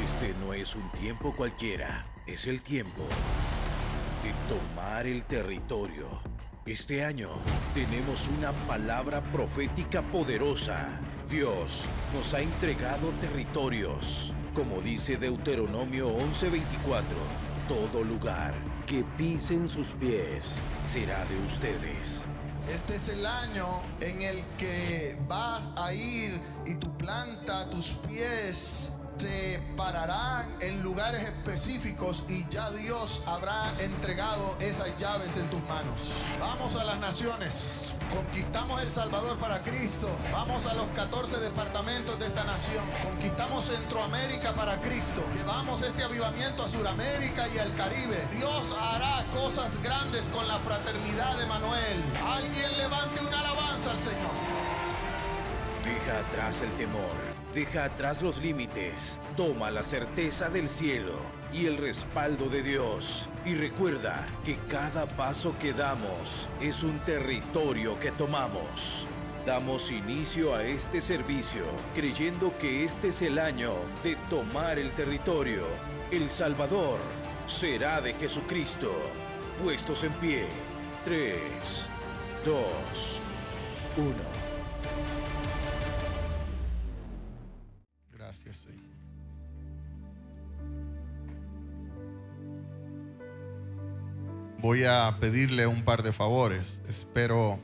Este no es un tiempo cualquiera, es el tiempo de tomar el territorio. Este año tenemos una palabra profética poderosa. Dios nos ha entregado territorios. Como dice Deuteronomio 11:24, todo lugar que pisen sus pies será de ustedes. Este es el año en el que vas a ir y tu planta, tus pies se pararán en lugares específicos y ya Dios habrá entregado esas llaves en tus manos. Vamos a las naciones, conquistamos El Salvador para Cristo, vamos a los 14 departamentos de esta nación, conquistamos Centroamérica para Cristo, llevamos este avivamiento a Sudamérica y al Caribe. Dios hará cosas grandes con la fraternidad de Manuel. Alguien levante una alabanza al Señor. Deja atrás el temor, deja atrás los límites, toma la certeza del cielo y el respaldo de Dios. Y recuerda que cada paso que damos es un territorio que tomamos. Damos inicio a este servicio creyendo que este es el año de tomar el territorio. El Salvador será de Jesucristo. Puestos en pie. 3, 2, 1. Gracias, Señor. Voy a pedirle un par de favores. Espero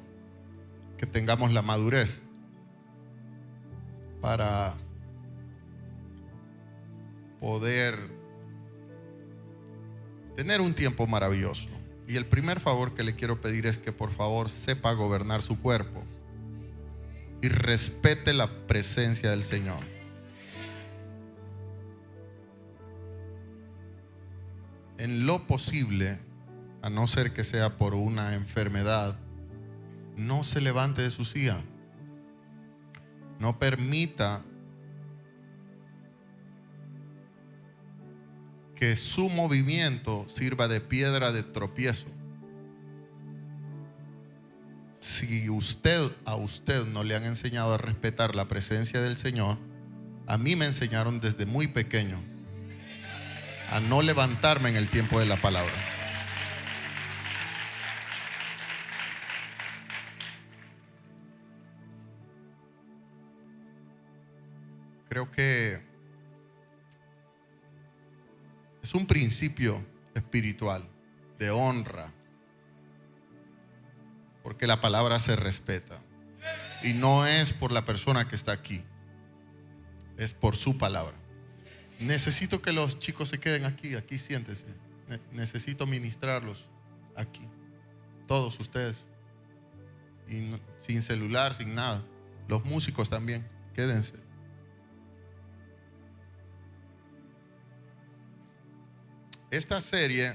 que tengamos la madurez para poder tener un tiempo maravilloso. Y el primer favor que le quiero pedir es que por favor sepa gobernar su cuerpo y respete la presencia del Señor. En lo posible, a no ser que sea por una enfermedad, no se levante de su silla. No permita que su movimiento sirva de piedra de tropiezo. Si a usted no le han enseñado a respetar la presencia del Señor, a mí me enseñaron desde muy pequeño a no levantarme en el tiempo de la palabra. Creo que es un principio espiritual de honra, porque la palabra se respeta. Y no es por la persona que está aquí, es por su palabra. Necesito que los chicos se queden aquí siéntese. Necesito ministrarlos aquí, todos ustedes, y sin celular, sin nada. Los músicos también, quédense. Esta serie,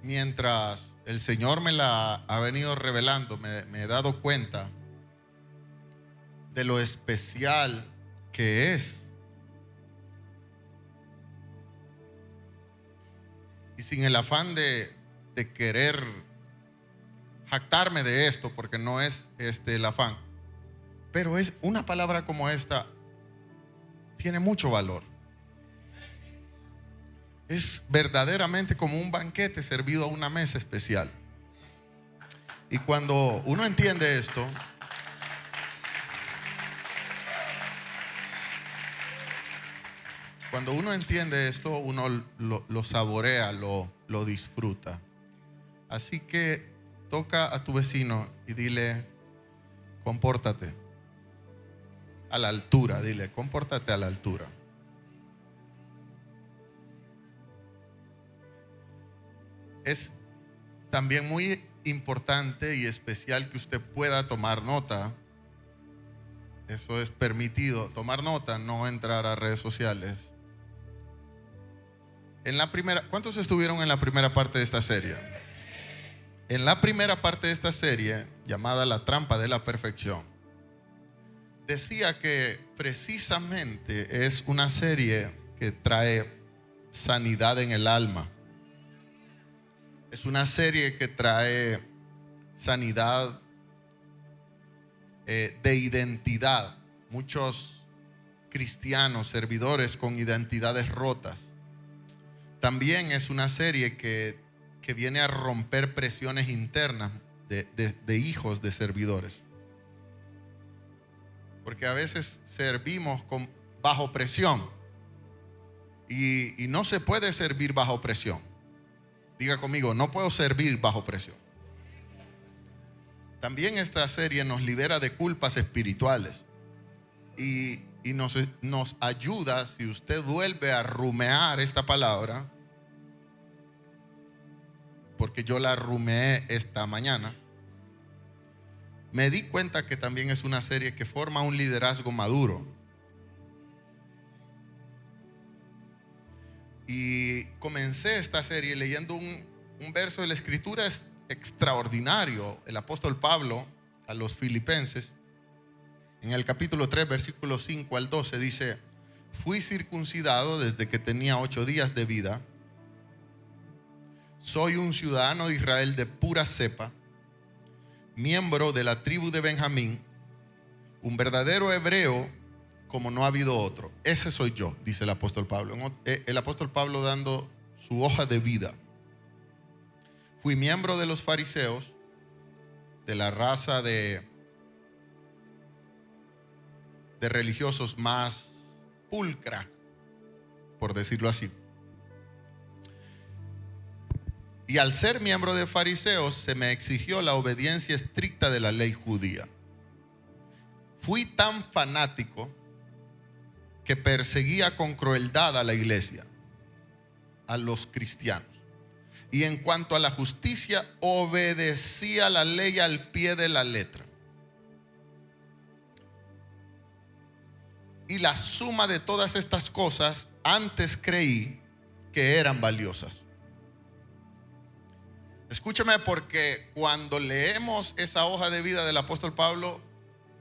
mientras el Señor me la ha venido revelando, me he dado cuenta de lo especial que es. Y sin el afán de querer jactarme de esto, porque no es el afán, pero es una palabra como esta, tiene mucho valor. Es verdaderamente como un banquete servido a una mesa especial. Y cuando uno entiende esto, uno lo saborea, lo disfruta. Así que toca a tu vecino y dile: compórtate a la altura. Dile: compórtate a la altura. Es también muy importante y especial que usted pueda tomar nota. Eso es permitido, tomar nota, no entrar a redes sociales. ¿Cuántos estuvieron en la primera parte de esta serie? En la primera parte de esta serie, llamada La Trampa de la Perfección, decía que precisamente es una serie que trae sanidad en el alma. Es una serie que trae sanidad de identidad. Muchos cristianos, servidores con identidades rotas. También es una serie que viene a romper presiones internas de hijos de servidores. Porque a veces servimos bajo presión y no se puede servir bajo presión. Diga conmigo, no puedo servir bajo presión. También esta serie nos libera de culpas espirituales y nos ayuda, si usted vuelve a rumear esta palabra, porque yo la rumeé esta mañana, me di cuenta que también es una serie que forma un liderazgo maduro. Y comencé esta serie leyendo un verso de la Escritura extraordinario. El apóstol Pablo a los Filipenses, en el capítulo 3, versículos 5 al 12, dice: fui circuncidado desde que tenía 8 días de vida. Soy un ciudadano de Israel de pura cepa, miembro de la tribu de Benjamín, un verdadero hebreo como no ha habido otro. Ese soy yo, dice el apóstol Pablo. El apóstol Pablo dando su hoja de vida. Fui miembro de los fariseos, de la raza de religiosos más pulcra, por decirlo así. Y al ser miembro de fariseos se me exigió la obediencia estricta de la ley judía. Fui tan fanático que perseguía con crueldad a la iglesia, a los cristianos. Y en cuanto a la justicia, obedecía la ley al pie de la letra. Y la suma de todas estas cosas antes creí que eran valiosas. Escúchame, porque cuando leemos esa hoja de vida del apóstol Pablo,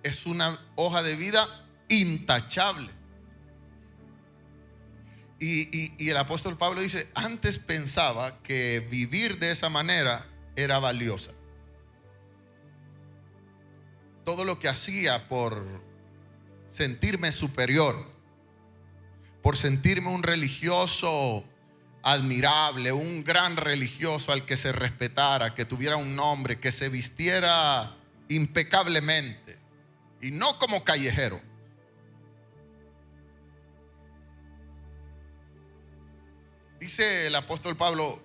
es una hoja de vida intachable. Y el apóstol Pablo dice: antes pensaba que vivir de esa manera era valiosa. Todo lo que hacía por sentirme superior, por sentirme un religioso admirable, un gran religioso al que se respetara, que tuviera un nombre, que se vistiera impecablemente y no como callejero. Dice el apóstol Pablo: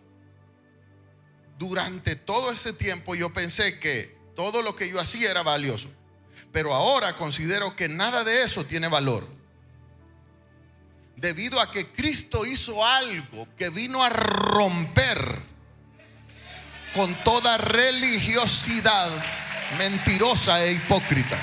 durante todo ese tiempo yo pensé que todo lo que yo hacía era valioso, pero ahora considero que nada de eso tiene valor, debido a que Cristo hizo algo que vino a romper con toda religiosidad mentirosa e hipócrita.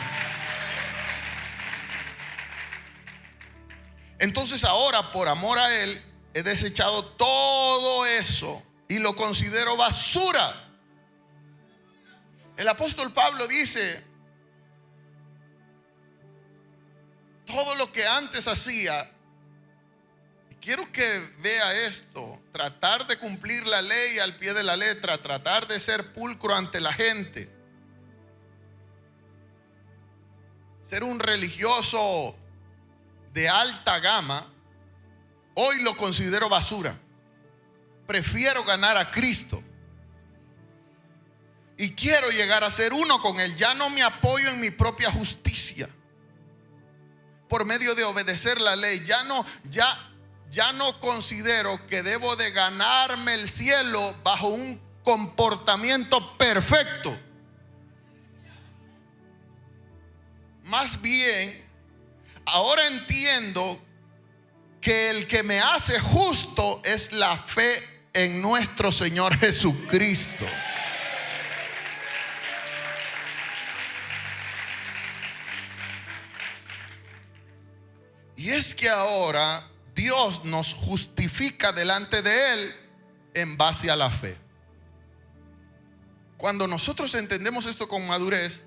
Entonces ahora, por amor a Él, he desechado todo eso y lo considero basura. El apóstol Pablo dice: todo lo que antes hacía, quiero que vea esto, tratar de cumplir la ley al pie de la letra, tratar de ser pulcro ante la gente, ser un religioso de alta gama, hoy lo considero basura. Prefiero ganar a Cristo y quiero llegar a ser uno con Él. Ya no me apoyo en mi propia justicia por medio de obedecer la ley. Ya no considero que debo de ganarme el cielo bajo un comportamiento perfecto. Más bien, ahora entiendo que el que me hace justo es la fe en nuestro Señor Jesucristo. Y es que ahora Dios nos justifica delante de Él en base a la fe. Cuando nosotros entendemos esto con madurez,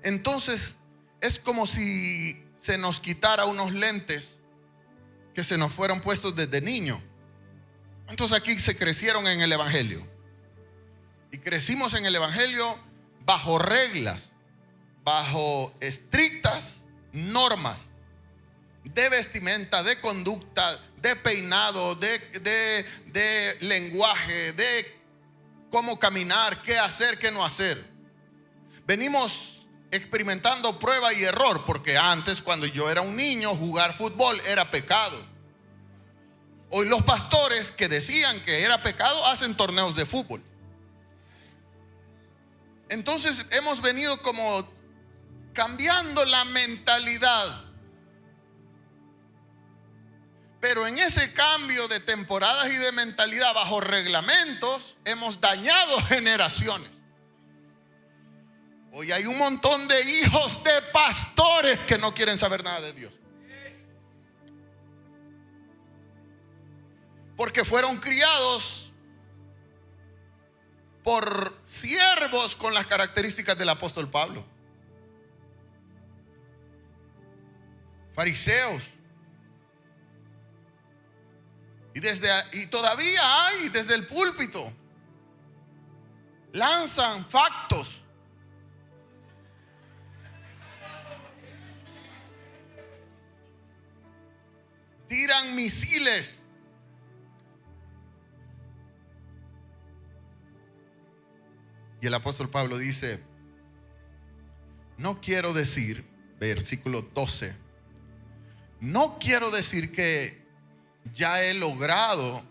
entonces es como si se nos quitara unos lentes que se nos fueron puestos desde niño. ¿Cuántos aquí se crecieron en el Evangelio? Y crecimos en el Evangelio bajo reglas, bajo estrictas normas. de vestimenta, de conducta, de peinado, de lenguaje, de cómo caminar, qué hacer, qué no hacer. Venimos experimentando prueba y error, porque antes, cuando yo era un niño, jugar fútbol era pecado. Hoy los pastores que decían que era pecado hacen torneos de fútbol. Entonces hemos venido como cambiando la mentalidad. Pero en ese cambio de temporadas y de mentalidad bajo reglamentos, hemos dañado generaciones. Hoy hay un montón de hijos de pastores que no quieren saber nada de Dios, porque fueron criados por siervos con las características del apóstol Pablo. Fariseos. Y todavía hay desde el púlpito. Lanzan factos. Tiran misiles. Y el apóstol Pablo dice: no quiero decir, versículo 12, no quiero decir que ya he logrado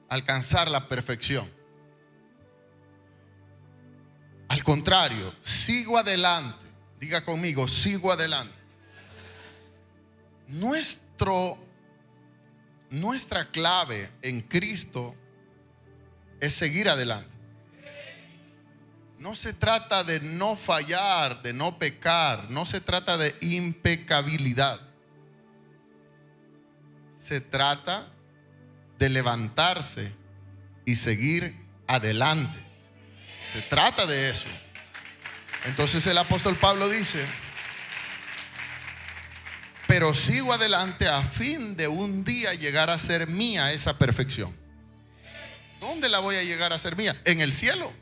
alcanzar la perfección. Al contrario, sigo adelante. Diga conmigo, sigo adelante. Nuestra clave en Cristo es seguir adelante. No se trata de no fallar, de no pecar. No se trata de impecabilidad. Se trata de levantarse y seguir adelante. Se trata de eso. Entonces el apóstol Pablo dice: pero sigo adelante a fin de un día llegar a ser mía esa perfección. ¿Dónde la voy a llegar a ser mía? En el cielo.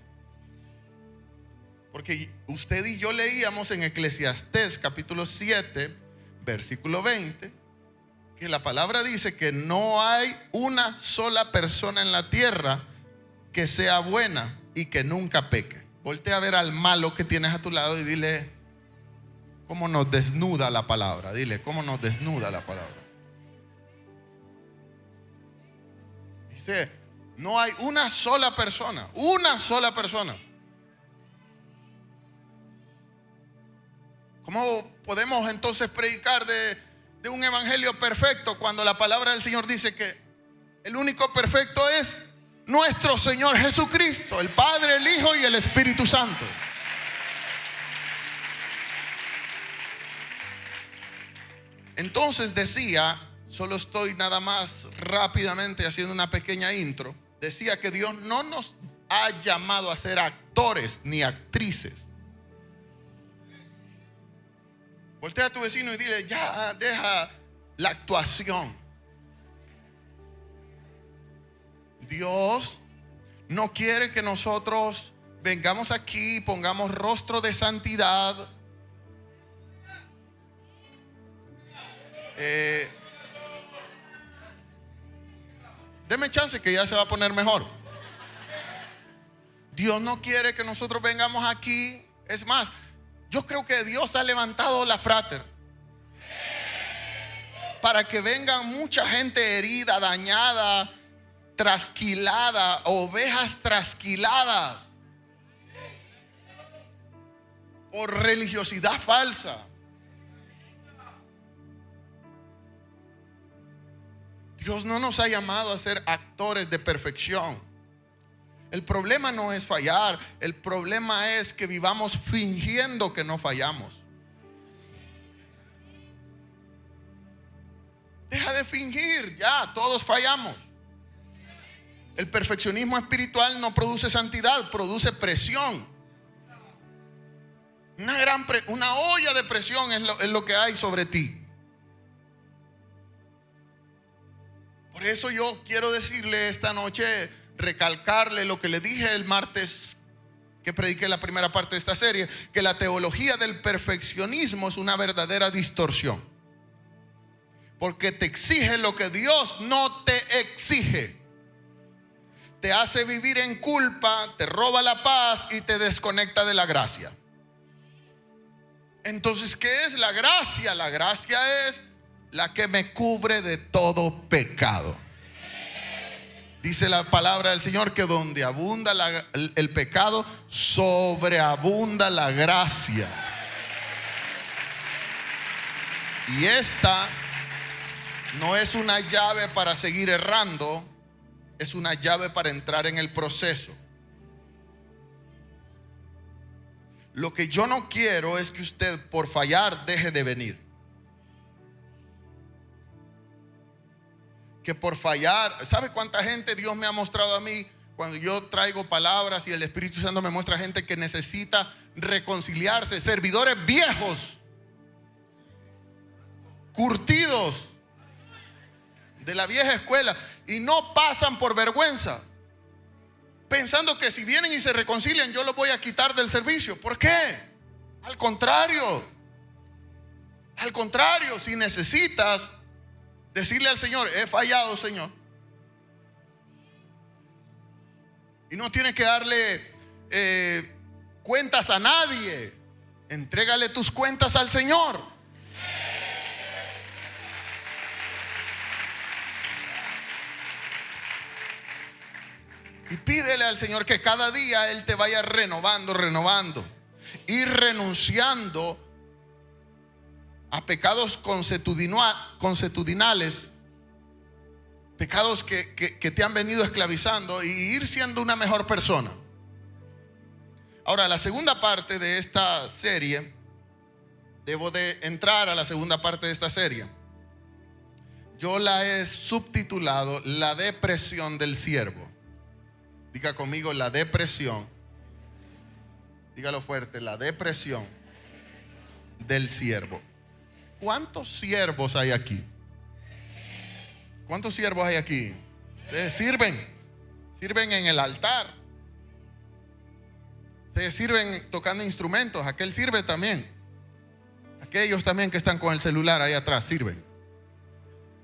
Porque usted y yo leíamos en Eclesiastés capítulo 7, versículo 20, que la palabra dice que no hay una sola persona en la tierra que sea buena y que nunca peque. Voltea a ver al malo que tienes a tu lado y dile cómo nos desnuda la palabra. Dile cómo nos desnuda la palabra. Dice, no hay una sola persona. Una sola persona. ¿Cómo podemos entonces predicar de un evangelio perfecto cuando la palabra del Señor dice que el único perfecto es nuestro Señor Jesucristo, el Padre, el Hijo y el Espíritu Santo? Entonces decía, solo estoy nada más rápidamente haciendo una pequeña intro, decía que Dios no nos ha llamado a ser actores ni actrices. Voltea a tu vecino y dile: ya, deja la actuación. Dios no quiere que nosotros vengamos aquí y pongamos rostro de santidad. Deme chance que ya se va a poner mejor. Dios no quiere que nosotros vengamos aquí. Es más, yo creo que Dios ha levantado la Frater para que vengan mucha gente herida, dañada, trasquilada, ovejas trasquiladas por religiosidad falsa. Dios no nos ha llamado a ser actores de perfección. El problema no es fallar, el problema es que vivamos fingiendo que no fallamos. Deja de fingir, ya, todos fallamos. El perfeccionismo espiritual no produce santidad, produce presión. Una olla de presión es lo que hay sobre ti. Por eso yo quiero decirle esta noche, recalcarle lo que le dije el martes que prediqué la primera parte de esta serie, que la teología del perfeccionismo es una verdadera distorsión. porque te exige lo que Dios no te exige. Te hace vivir en culpa, te roba la paz y te desconecta de la gracia. Entonces, ¿qué es la gracia? La gracia es la que me cubre de todo pecado. Dice la palabra del Señor que donde abunda el pecado, sobreabunda la gracia. Y esta no es una llave para seguir errando, es una llave para entrar en el proceso. Lo que yo no quiero es que usted por fallar deje de venir. Que por fallar, ¿sabe cuánta gente Dios me ha mostrado a mí cuando yo traigo palabras y el Espíritu Santo me muestra gente que necesita reconciliarse? Servidores viejos, curtidos de la vieja escuela, y no pasan por vergüenza, pensando que si vienen y se reconcilian yo los voy a quitar del servicio. ¿Por qué? Al contrario, si necesitas decirle al Señor: he fallado, Señor. Y no tienes que darle cuentas a nadie. Entrégale tus cuentas al Señor. Y pídele al Señor que cada día Él te vaya renovando. Y renunciando a pecados consuetudinales, pecados que te han venido esclavizando, y ir siendo una mejor persona. Ahora, la segunda parte de esta serie, debo de entrar a la segunda parte de esta serie. Yo la he subtitulado La depresión del siervo. Diga conmigo: la depresión. Dígalo fuerte: la depresión del siervo. ¿Cuántos siervos hay aquí? ¿Cuántos siervos hay aquí? Ustedes sirven en el altar. Ustedes sirven tocando instrumentos. Aquel sirve también. Aquellos también que están con el celular ahí atrás sirven.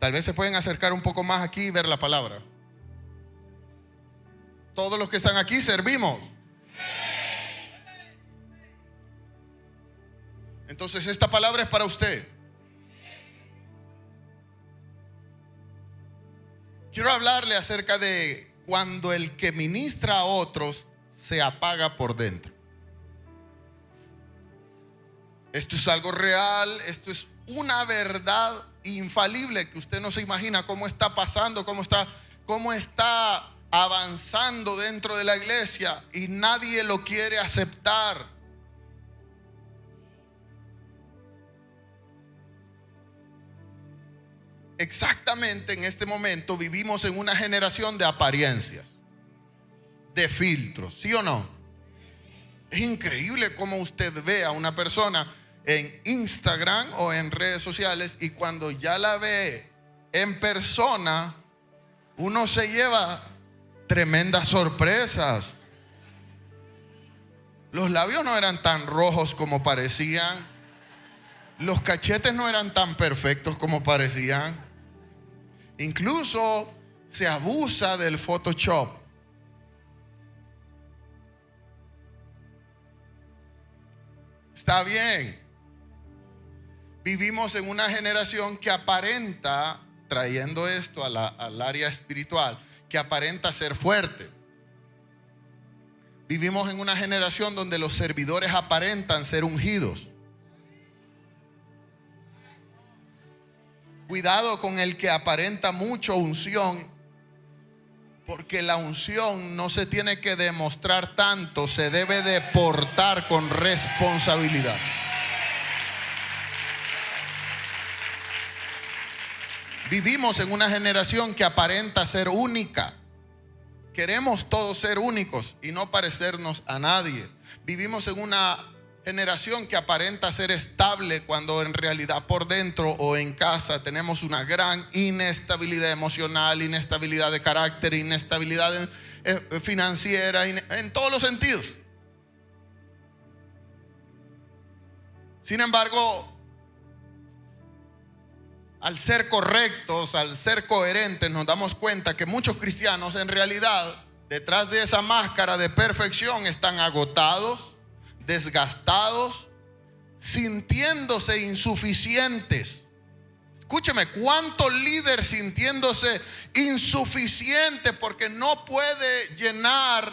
Tal vez se pueden acercar un poco más aquí y ver la palabra. Todos los que están aquí servimos. Entonces esta palabra es para usted. Quiero hablarle acerca de cuando el que ministra a otros se apaga por dentro. Esto es algo real, esto es una verdad infalible que usted no se imagina cómo está pasando, cómo está avanzando dentro de la iglesia y nadie lo quiere aceptar. Exactamente en este momento vivimos en una generación de apariencias, de filtros, ¿sí o no? Es increíble cómo usted ve a una persona en Instagram o en redes sociales y cuando ya la ve en persona, uno se lleva tremendas sorpresas. Los labios no eran tan rojos como parecían. Los cachetes no eran tan perfectos como parecían. Incluso se abusa del Photoshop. Está bien. Vivimos en una generación que aparenta, trayendo esto al área espiritual, que aparenta ser fuerte. Vivimos en una generación donde los servidores aparentan ser ungidos. Cuidado con el que aparenta mucho unción, porque la unción no se tiene que demostrar tanto, se debe de portar con responsabilidad. Vivimos en una generación que aparenta ser única. Queremos todos ser únicos y no parecernos a nadie. Vivimos en una generación que aparenta ser estable cuando en realidad por dentro o en casa tenemos una gran inestabilidad emocional, inestabilidad de carácter, inestabilidad financiera, en todos los sentidos. Sin embargo, al ser correctos, al ser coherentes, nos damos cuenta que muchos cristianos en realidad, detrás de esa máscara de perfección, están agotados, desgastados, sintiéndose insuficientes. Escúcheme, ¿cuántos líderes sintiéndose insuficiente porque no puede llenar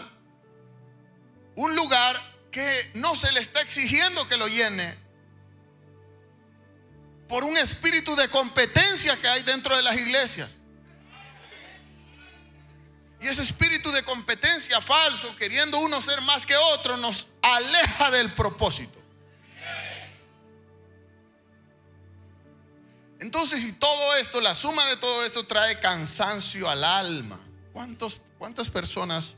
un lugar que no se le está exigiendo que lo llene? Por un espíritu de competencia que hay dentro de las iglesias. Y ese espíritu de competencia falso, queriendo uno ser más que otro, nos aleja del propósito. Entonces, si todo esto, la suma de todo esto trae cansancio al alma, ¿cuántas personas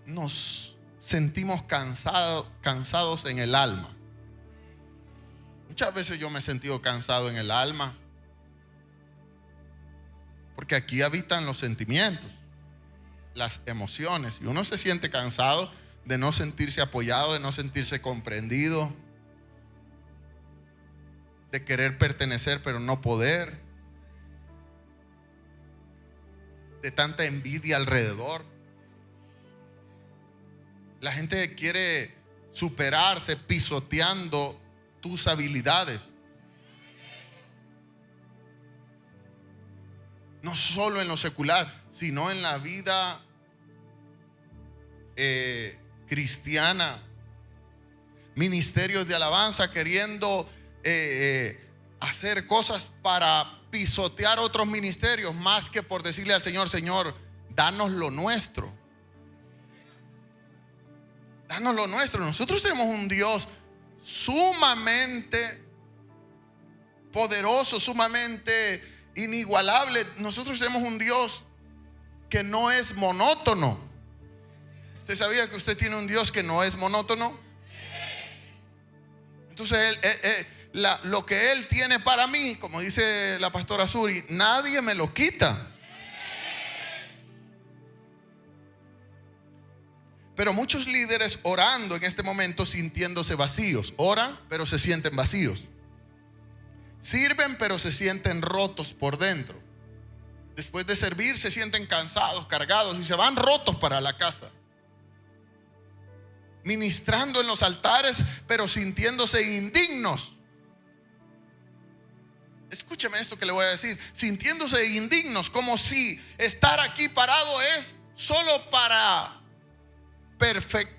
nos sentimos cansados en el alma? Muchas veces yo me he sentido cansado en el alma, porque aquí habitan los sentimientos, las emociones, y uno se siente cansado de no sentirse apoyado, de no sentirse comprendido, de querer pertenecer pero no poder, de tanta envidia alrededor. La gente quiere superarse pisoteando tus habilidades. No solo en lo secular, sino en la vida cristiana. Ministerios de alabanza queriendo hacer cosas para pisotear otros ministerios, más que por decirle al Señor: Señor, danos lo nuestro. Danos lo nuestro. Nosotros tenemos un Dios sumamente poderoso, sumamente inigualable. Nosotros tenemos un Dios que no es monótono. ¿Usted sabía que usted tiene un Dios que no es monótono? Entonces lo que Él tiene para mí, como dice la pastora Suri, nadie me lo quita. Pero muchos líderes orando en este momento sintiéndose vacíos. Oran, pero se sienten vacíos. Sirven, pero se sienten rotos por dentro. Después de servir se sienten cansados, cargados, y se van rotos para la casa. Ministrando en los altares, pero sintiéndose indignos. Escúcheme esto que le voy a decir. Sintiéndose indignos, como si estar aquí parado es solo para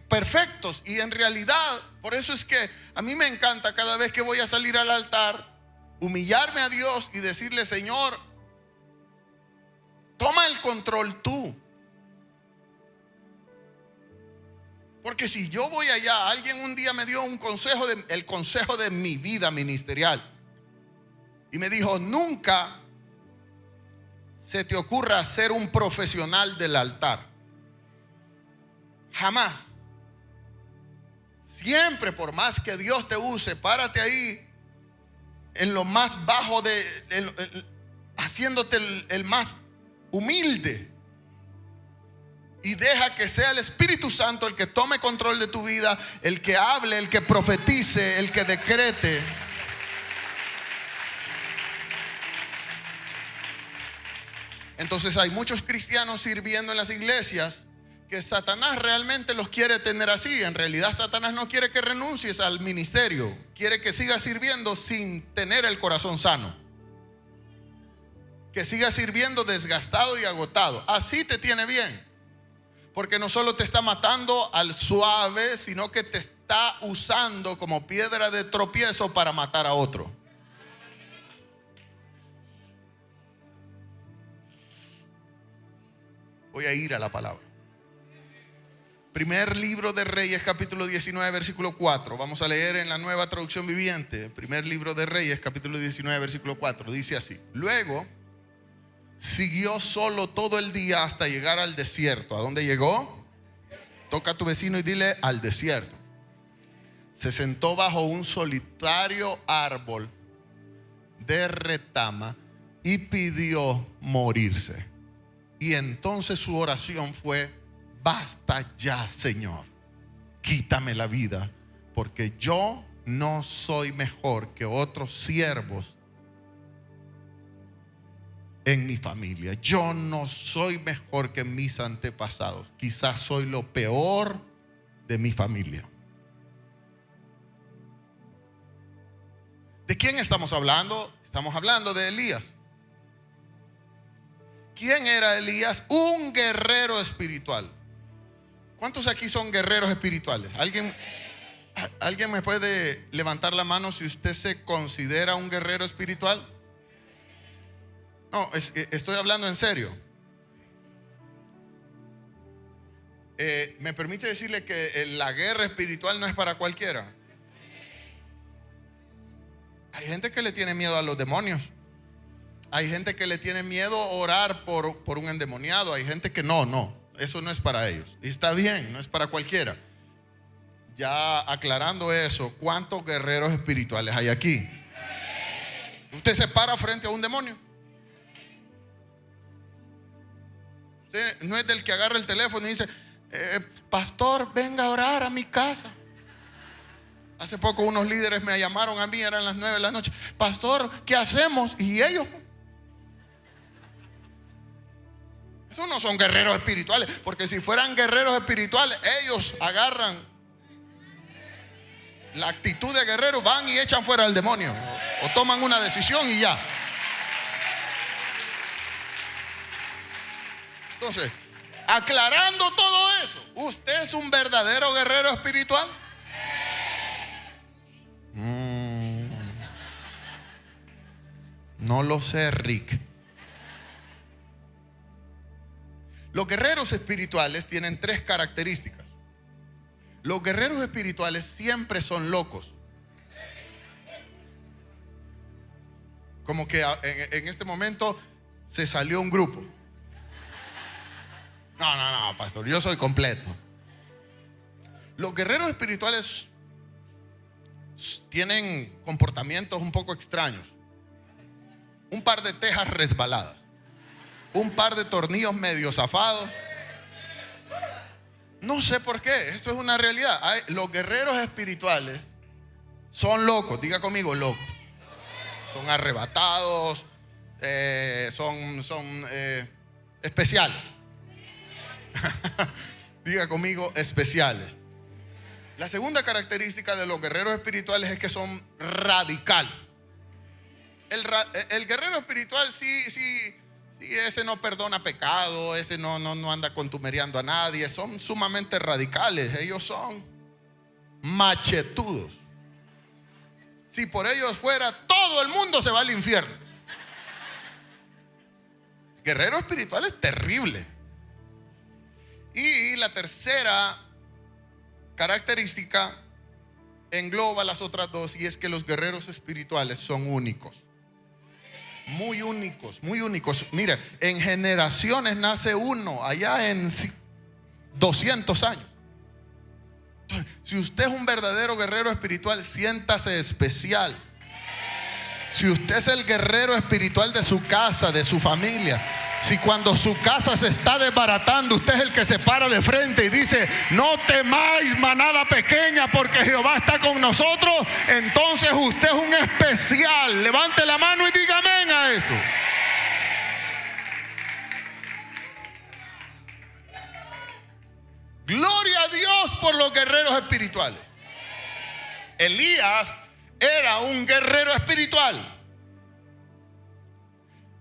perfectos. Y en realidad, por eso es que a mí me encanta cada vez que voy a salir al altar, humillarme a Dios y decirle: Señor, toma el control tú. Porque si yo voy allá, alguien un día me dio un consejo, el consejo de mi vida ministerial, y me dijo: nunca se te ocurra ser un profesional del altar. Jamás. Siempre, por más que Dios te use, párate ahí en lo más bajo haciéndote el más humilde, y deja que sea el Espíritu Santo el que tome control de tu vida, el que hable, el que profetice, el que decrete. Entonces hay muchos cristianos sirviendo en las iglesias que Satanás realmente los quiere tener así. En realidad Satanás no quiere que renuncies al ministerio, quiere que sigas sirviendo sin tener el corazón sano, que sigas sirviendo desgastado y agotado. Así te tiene bien, porque no solo te está matando al suave, sino que te está usando como piedra de tropiezo para matar a otro. Voy a ir a la palabra. Primer libro de Reyes, capítulo 19, versículo 4. Vamos a leer en la Nueva Traducción Viviente. Primer libro de Reyes, capítulo 19, versículo 4. Dice así: luego siguió solo todo el día hasta llegar al desierto. ¿A dónde llegó? Toca a tu vecino y dile: al desierto. Se sentó bajo un solitario árbol de retama y pidió morirse. Y entonces su oración fue: basta ya, Señor, quítame la vida, porque yo no soy mejor que otros siervos en mi familia. Yo no soy mejor que mis antepasados. Quizás soy lo peor de mi familia. ¿De quién estamos hablando? Estamos hablando de Elías. ¿Quién era Elías? Un guerrero espiritual. ¿Cuántos aquí son guerreros espirituales? ¿Alguien me puede levantar la mano si usted se considera un guerrero espiritual? No, estoy hablando en serio. ¿Me permite decirle que la guerra espiritual no es para cualquiera? Hay gente que le tiene miedo a los demonios. Hay gente que le tiene miedo a orar por un endemoniado. Hay gente que no, eso no es para ellos. Y está bien, no es para cualquiera. Ya aclarando eso, ¿cuántos guerreros espirituales hay aquí? ¿Usted se para frente a un demonio? Usted no es del que agarra el teléfono y dice, pastor, venga a orar a mi casa. Hace poco unos líderes me llamaron a mí, eran las 9 de la noche. Pastor, ¿qué hacemos? Y ellos, esos no son guerreros espirituales, porque si fueran guerreros espirituales, ellos agarran la actitud de guerrero, van y echan fuera al demonio, o toman una decisión y ya. Entonces, aclarando todo eso, ¿usted es un verdadero guerrero espiritual? No lo sé, Rick. Los guerreros espirituales tienen 3 características. Los guerreros espirituales siempre son locos. Como que en este momento se salió un grupo. No, pastor, yo soy completo. Los guerreros espirituales tienen comportamientos un poco extraños. Un par de tejas resbaladas, un par de tornillos medio zafados. No sé por qué, esto es una realidad. Los guerreros espirituales son locos, diga conmigo, locos. Son arrebatados, son especiales. Diga conmigo, especiales. La segunda característica de los guerreros espirituales es que son radicales. El guerrero espiritual sí, ese no perdona pecado, ese no anda contumereando a nadie. Son sumamente radicales. Ellos son machetudos. Si por ellos fuera, todo el mundo se va al infierno. Guerrero espiritual es terrible. Y la tercera característica engloba las otras 2, y es que los guerreros espirituales son únicos. Muy únicos, muy únicos. Mira, en generaciones nace uno, allá en 200 años. Entonces, si usted es un verdadero guerrero espiritual, siéntase especial. Si usted es el guerrero espiritual de su casa, de su familia, si cuando su casa se está desbaratando, usted es el que se para de frente y dice, no temáis, manada pequeña, porque Jehová está con nosotros, entonces usted es un especial. Levante la mano y diga amén a eso. Gloria a Dios por los guerreros espirituales. Elías era un guerrero espiritual.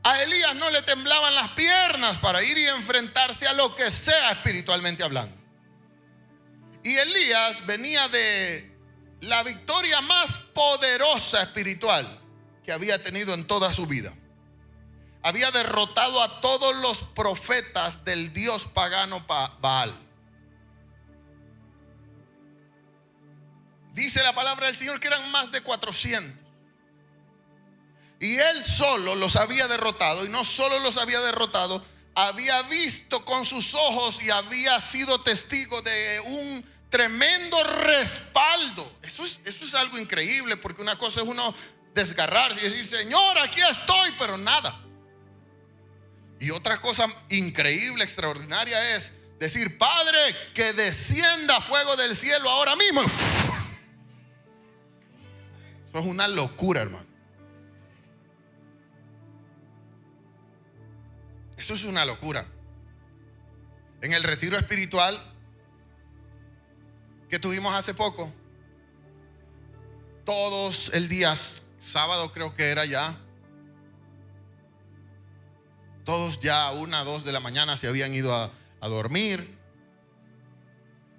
A Elías no le temblaban las piernas para ir y enfrentarse a lo que sea espiritualmente hablando. Y Elías venía de la victoria más poderosa espiritual que había tenido en toda su vida. Había derrotado a todos los profetas del dios pagano Baal. Dice la palabra del Señor que eran más de 400. Y él solo los había derrotado. Y no solo los había derrotado, había visto con sus ojos y había sido testigo de un tremendo respaldo. Eso es algo increíble, porque una cosa es uno desgarrarse y decir, Señor, aquí estoy, pero nada. Y otra cosa increíble, extraordinaria, es decir, Padre, que descienda fuego del cielo ahora mismo. Eso es una locura, hermano. Eso es una locura. En el retiro espiritual que tuvimos hace poco, todos el día sábado creo que era ya, todos ya a 1, 2 de la mañana se habían ido a dormir.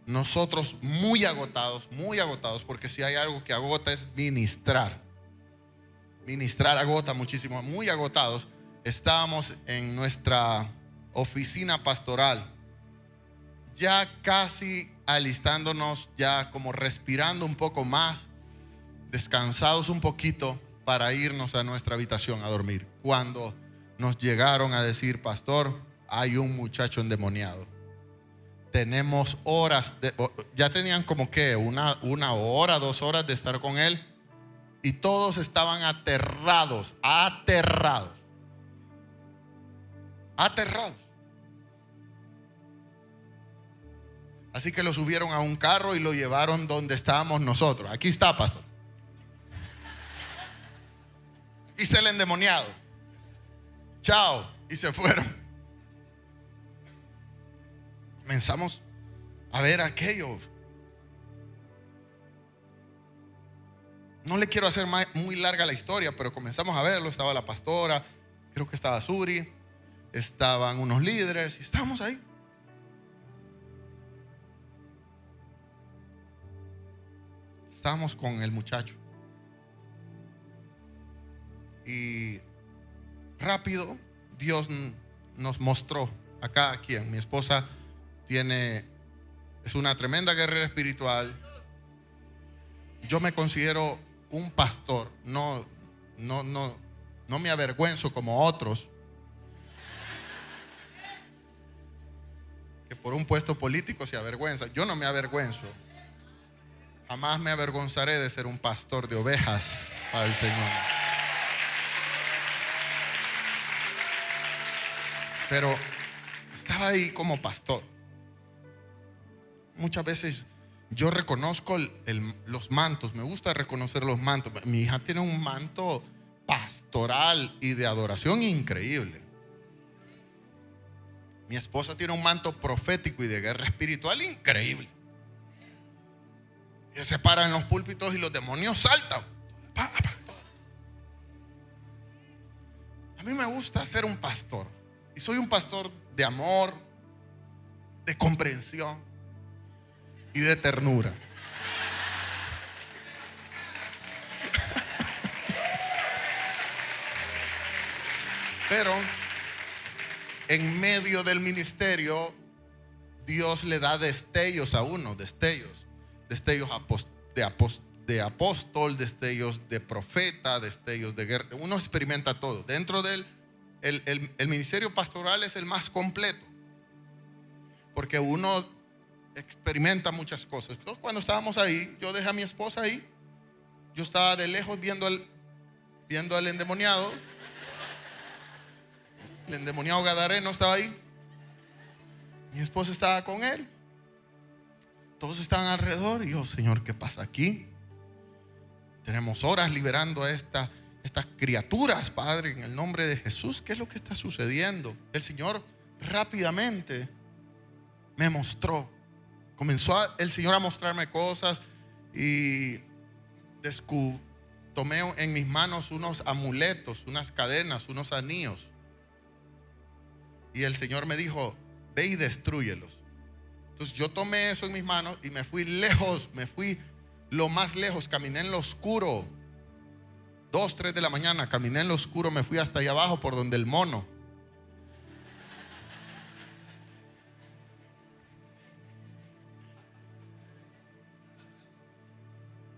Nosotros muy agotados, porque si hay algo que agota es ministrar. Ministrar agota muchísimo, muy agotados. Estábamos en nuestra oficina pastoral, ya casi alistándonos, ya como respirando un poco más, descansados un poquito para irnos a nuestra habitación a dormir, cuando nos llegaron a decir: pastor, hay un muchacho endemoniado. Tenemos horas, ya tenían como que una hora, 2 horas de estar con él, y todos estaban aterrados. Así que lo subieron a un carro y lo llevaron donde estábamos nosotros. Aquí está, pastor. Aquí está el endemoniado. Chao. Y se fueron. Comenzamos a ver aquello. No le quiero hacer muy larga la historia, pero comenzamos a verlo. Estaba la pastora, creo que estaba Suri, estaban unos líderes y estábamos ahí. Estábamos con el muchacho. Y rápido Dios nos mostró acá a quien. Mi esposa es una tremenda guerrera espiritual. Yo me considero un pastor. No me avergüenzo como otros que por un puesto político se avergüenza. Yo no me avergüenzo. Jamás me avergonzaré de ser un pastor de ovejas para el Señor. Pero estaba ahí como pastor. Muchas veces yo reconozco los mantos. Me gusta reconocer los mantos. Mi hija tiene un manto pastoral y de adoración increíble. Mi esposa tiene un manto profético y de guerra espiritual increíble. Ella se para en los púlpitos y los demonios saltan. A mí me gusta ser un pastor. Y soy un pastor de amor, de comprensión y de ternura. Pero en medio del ministerio, Dios le da destellos a uno, destellos de apóstol, destellos de profeta, destellos de guerra. Uno experimenta todo. Dentro del el ministerio pastoral es el más completo, porque uno experimenta muchas cosas. Entonces, cuando estábamos ahí, yo dejé a mi esposa ahí. Yo estaba de lejos viendo al endemoniado. El endemoniado gadareno estaba ahí. Mi esposa estaba con él. Todos estaban alrededor. Y yo: Señor, ¿qué pasa aquí? Tenemos horas liberando a estas criaturas, Padre, en el nombre de Jesús. ¿Qué es lo que está sucediendo? El Señor rápidamente me mostró. Comenzó el Señor a mostrarme cosas. Y tomé en mis manos unos amuletos, unas cadenas, unos anillos. Y el Señor me dijo: ve y destrúyelos. Entonces yo tomé eso en mis manos y me fui lejos, me fui lo más lejos, caminé en lo oscuro. 2, 3 de la mañana, caminé en lo oscuro, me fui hasta allá abajo por donde el mono.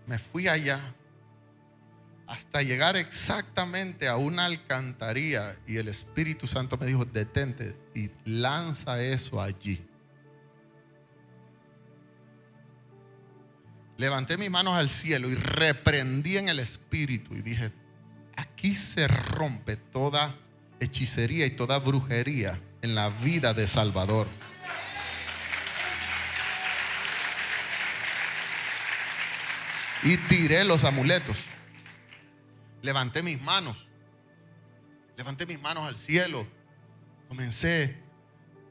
Me fui allá hasta llegar exactamente a una alcantarilla, y el Espíritu Santo me dijo: detente y lanza eso allí. Levanté mis manos al cielo y reprendí en el Espíritu y dije: aquí se rompe toda hechicería y toda brujería en la vida de Salvador. Y tiré los amuletos. Levanté mis manos al cielo comencé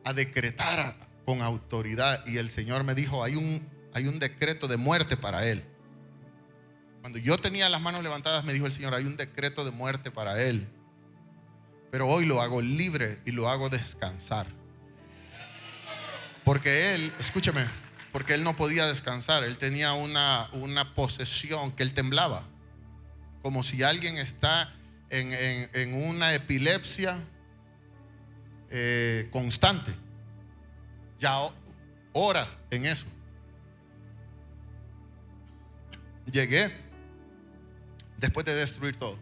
a decretar con autoridad y el Señor me dijo, hay un decreto de muerte para él. Cuando yo tenía las manos levantadas me dijo el Señor, hay un decreto de muerte para él, pero hoy lo hago libre y lo hago descansar. Porque él, escúchame, porque él no podía descansar. Él tenía una posesión que él temblaba, como si alguien está en una epilepsia constante, ya horas en eso. Llegué después de destruir todo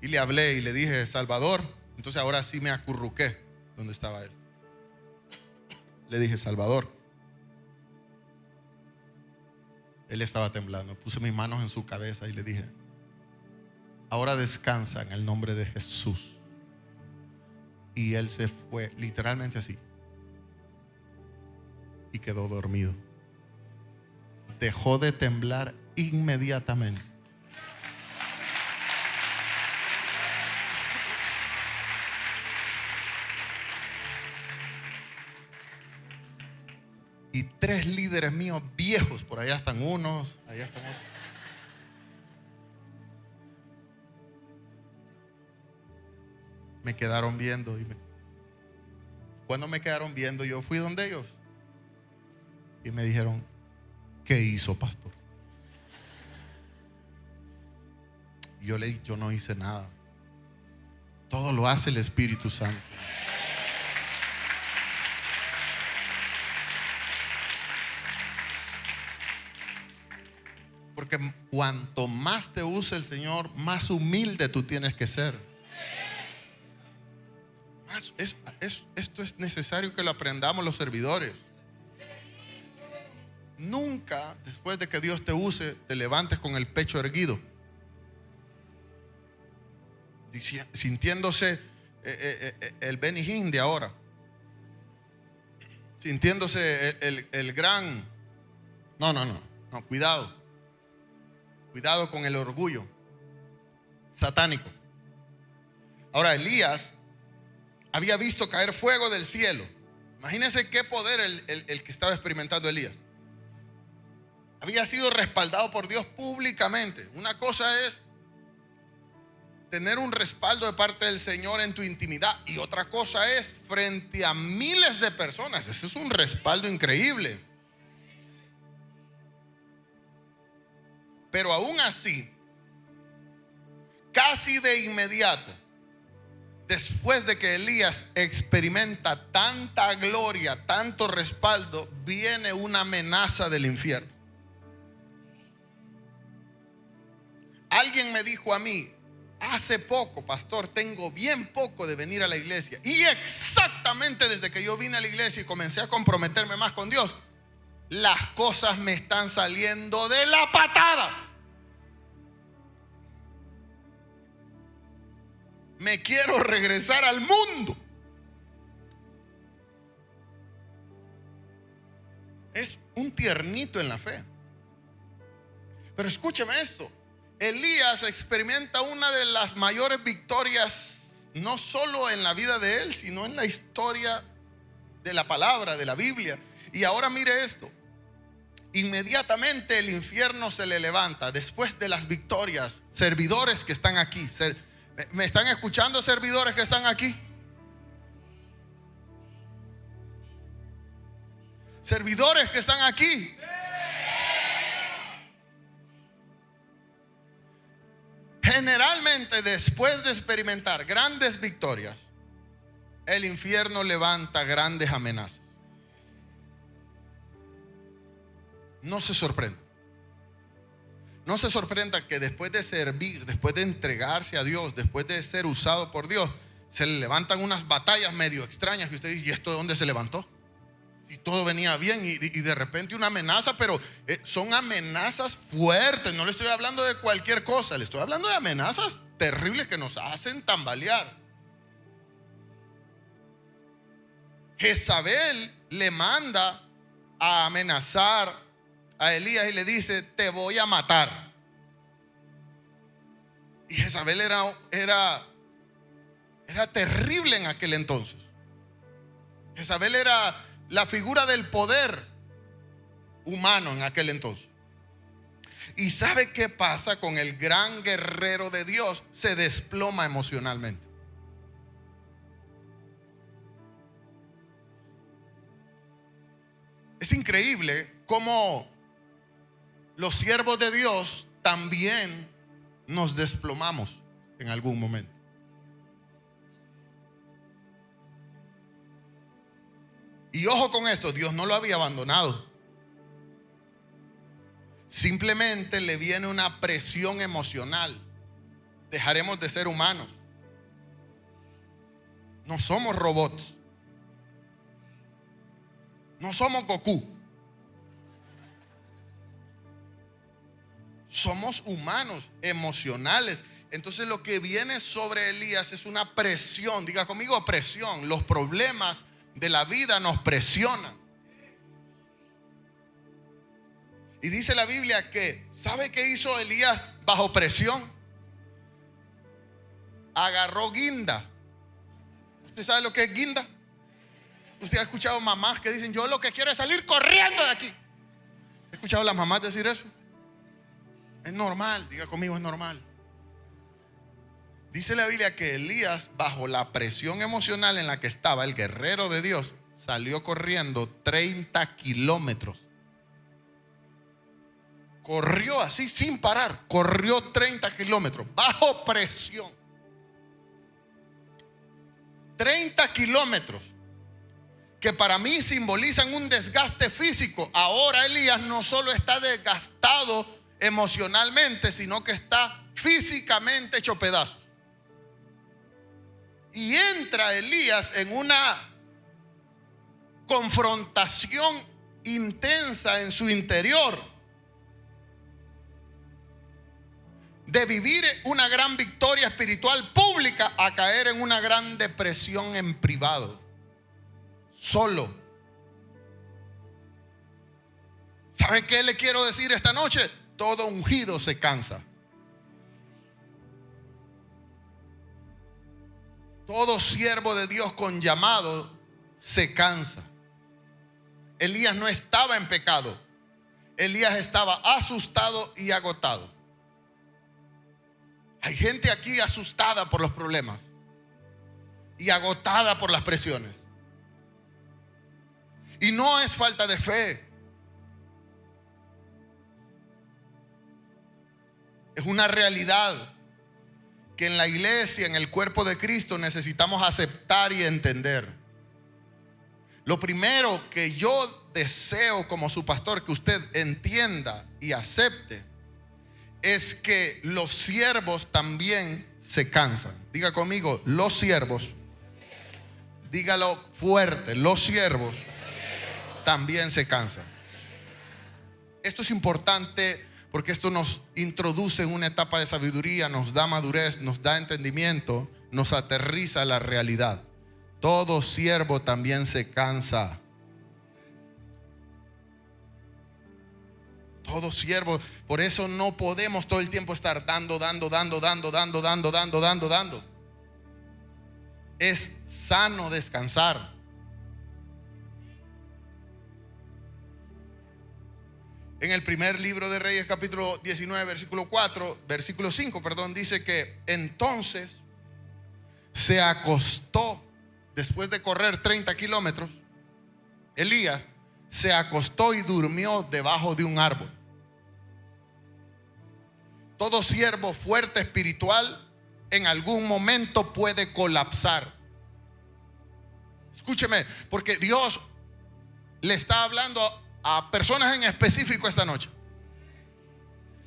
y le hablé y le dije, Salvador. Entonces ahora sí me acurruqué donde estaba él. Le dije, Salvador. Él estaba temblando. Puse mis manos en su cabeza y le dije, ahora descansa en el nombre de Jesús. Y él se fue literalmente así y quedó dormido. Dejó de temblar inmediatamente. Y 3 líderes míos viejos, por allá están unos, allá están otros. Me quedaron viendo. Cuando me quedaron viendo, yo fui donde ellos. Y me dijeron, ¿qué hizo, pastor? Y yo le dije, yo no hice nada. Todo lo hace el Espíritu Santo. Porque cuanto más te use el Señor, más humilde tú tienes que ser. Esto es necesario que lo aprendamos los servidores. Nunca, después de que Dios te use, te levantes con el pecho erguido, sintiéndose el Benny Hinn de ahora, sintiéndose el gran. No, cuidado con el orgullo satánico. Ahora, Elías había visto caer fuego del cielo. Imagínense qué poder el que estaba experimentando Elías. Había sido respaldado por Dios públicamente. Una cosa es tener un respaldo de parte del Señor en tu intimidad, y otra cosa es frente a miles de personas. Ese es un respaldo increíble. Pero aún así, casi de inmediato, después de que Elías experimenta tanta gloria, tanto respaldo, viene una amenaza del infierno. Alguien me dijo a mí, hace poco, pastor, tengo bien poco de venir a la iglesia, y exactamente desde que yo vine a la iglesia y comencé a comprometerme más con Dios, las cosas me están saliendo de la patada. Me quiero regresar al mundo. Es un tiernito en la fe. Pero escúcheme esto. Elías experimenta una de las mayores victorias, no solo en la vida de él, sino en la historia de la palabra, de la Biblia. Y ahora mire esto. Inmediatamente el infierno se le levanta después de las victorias. Servidores que están aquí, ¿me están escuchando, servidores que están aquí? Servidores que están aquí. Generalmente, después de experimentar grandes victorias, el infierno levanta grandes amenazas. No se sorprenda. No se sorprenda que después de servir, después de entregarse a Dios, después de ser usado por Dios, se le levantan unas batallas medio extrañas que usted dice, ¿y esto de dónde se levantó? Si todo venía bien y de repente una amenaza, pero son amenazas fuertes. No le estoy hablando de cualquier cosa, le estoy hablando de amenazas terribles que nos hacen tambalear. Jezabel le manda a amenazar a Elías y le dice, te voy a matar. Y Jezabel era Era terrible en aquel entonces. Jezabel era la figura del poder humano en aquel entonces. ¿Y sabe qué pasa con el gran guerrero de Dios? Se desploma emocionalmente. Es increíble cómo los siervos de Dios también nos desplomamos en algún momento. Y ojo con esto, Dios no lo había abandonado. Simplemente le viene una presión emocional. Dejaremos de ser humanos. No somos robots. No somos Goku. Somos humanos, emocionales. Entonces lo que viene sobre Elías es una presión. Diga conmigo, presión. Los problemas de la vida nos presionan. Y dice la Biblia que, ¿sabe qué hizo Elías bajo presión? Agarró guinda. ¿Usted sabe lo que es guinda? Usted ha escuchado mamás que dicen, yo lo que quiero es salir corriendo de aquí. ¿Ha escuchado a las mamás decir eso? Es normal, diga conmigo, es normal. Dice la Biblia que Elías, bajo la presión emocional en la que estaba, el guerrero de Dios, salió corriendo 30 kilómetros. Corrió así sin parar, corrió 30 kilómetros, bajo presión. 30 kilómetros, que para mí simbolizan un desgaste físico. Ahora Elías no solo está desgastado emocionalmente, sino que está físicamente hecho pedazos. Y entra Elías en una confrontación intensa en su interior, de vivir una gran victoria espiritual pública a caer en una gran depresión en privado, solo. ¿Saben qué le quiero decir esta noche? Todo ungido se cansa. Todo siervo de Dios con llamado se cansa. Elías no estaba en pecado. Elías estaba asustado y agotado. Hay gente aquí asustada por los problemas y agotada por las presiones. Y no es falta de fe. Es una realidad que en la iglesia, en el cuerpo de Cristo, necesitamos aceptar y entender. Lo primero que yo deseo como su pastor que usted entienda y acepte es que los siervos también se cansan. Diga conmigo, los siervos. Dígalo fuerte, los siervos también se cansan. Esto es importante porque esto nos introduce en una etapa de sabiduría, nos da madurez, nos da entendimiento, nos aterriza a la realidad. Todo siervo también se cansa. Todo siervo. Por eso no podemos todo el tiempo estar dando. Es sano descansar. En el primer libro de Reyes, capítulo 19, versículo 5, dice que entonces se acostó, después de correr 30 kilómetros, Elías se acostó y durmió debajo de un árbol. Todo siervo fuerte espiritual en algún momento puede colapsar. Escúcheme, porque Dios le está hablando a personas en específico esta noche.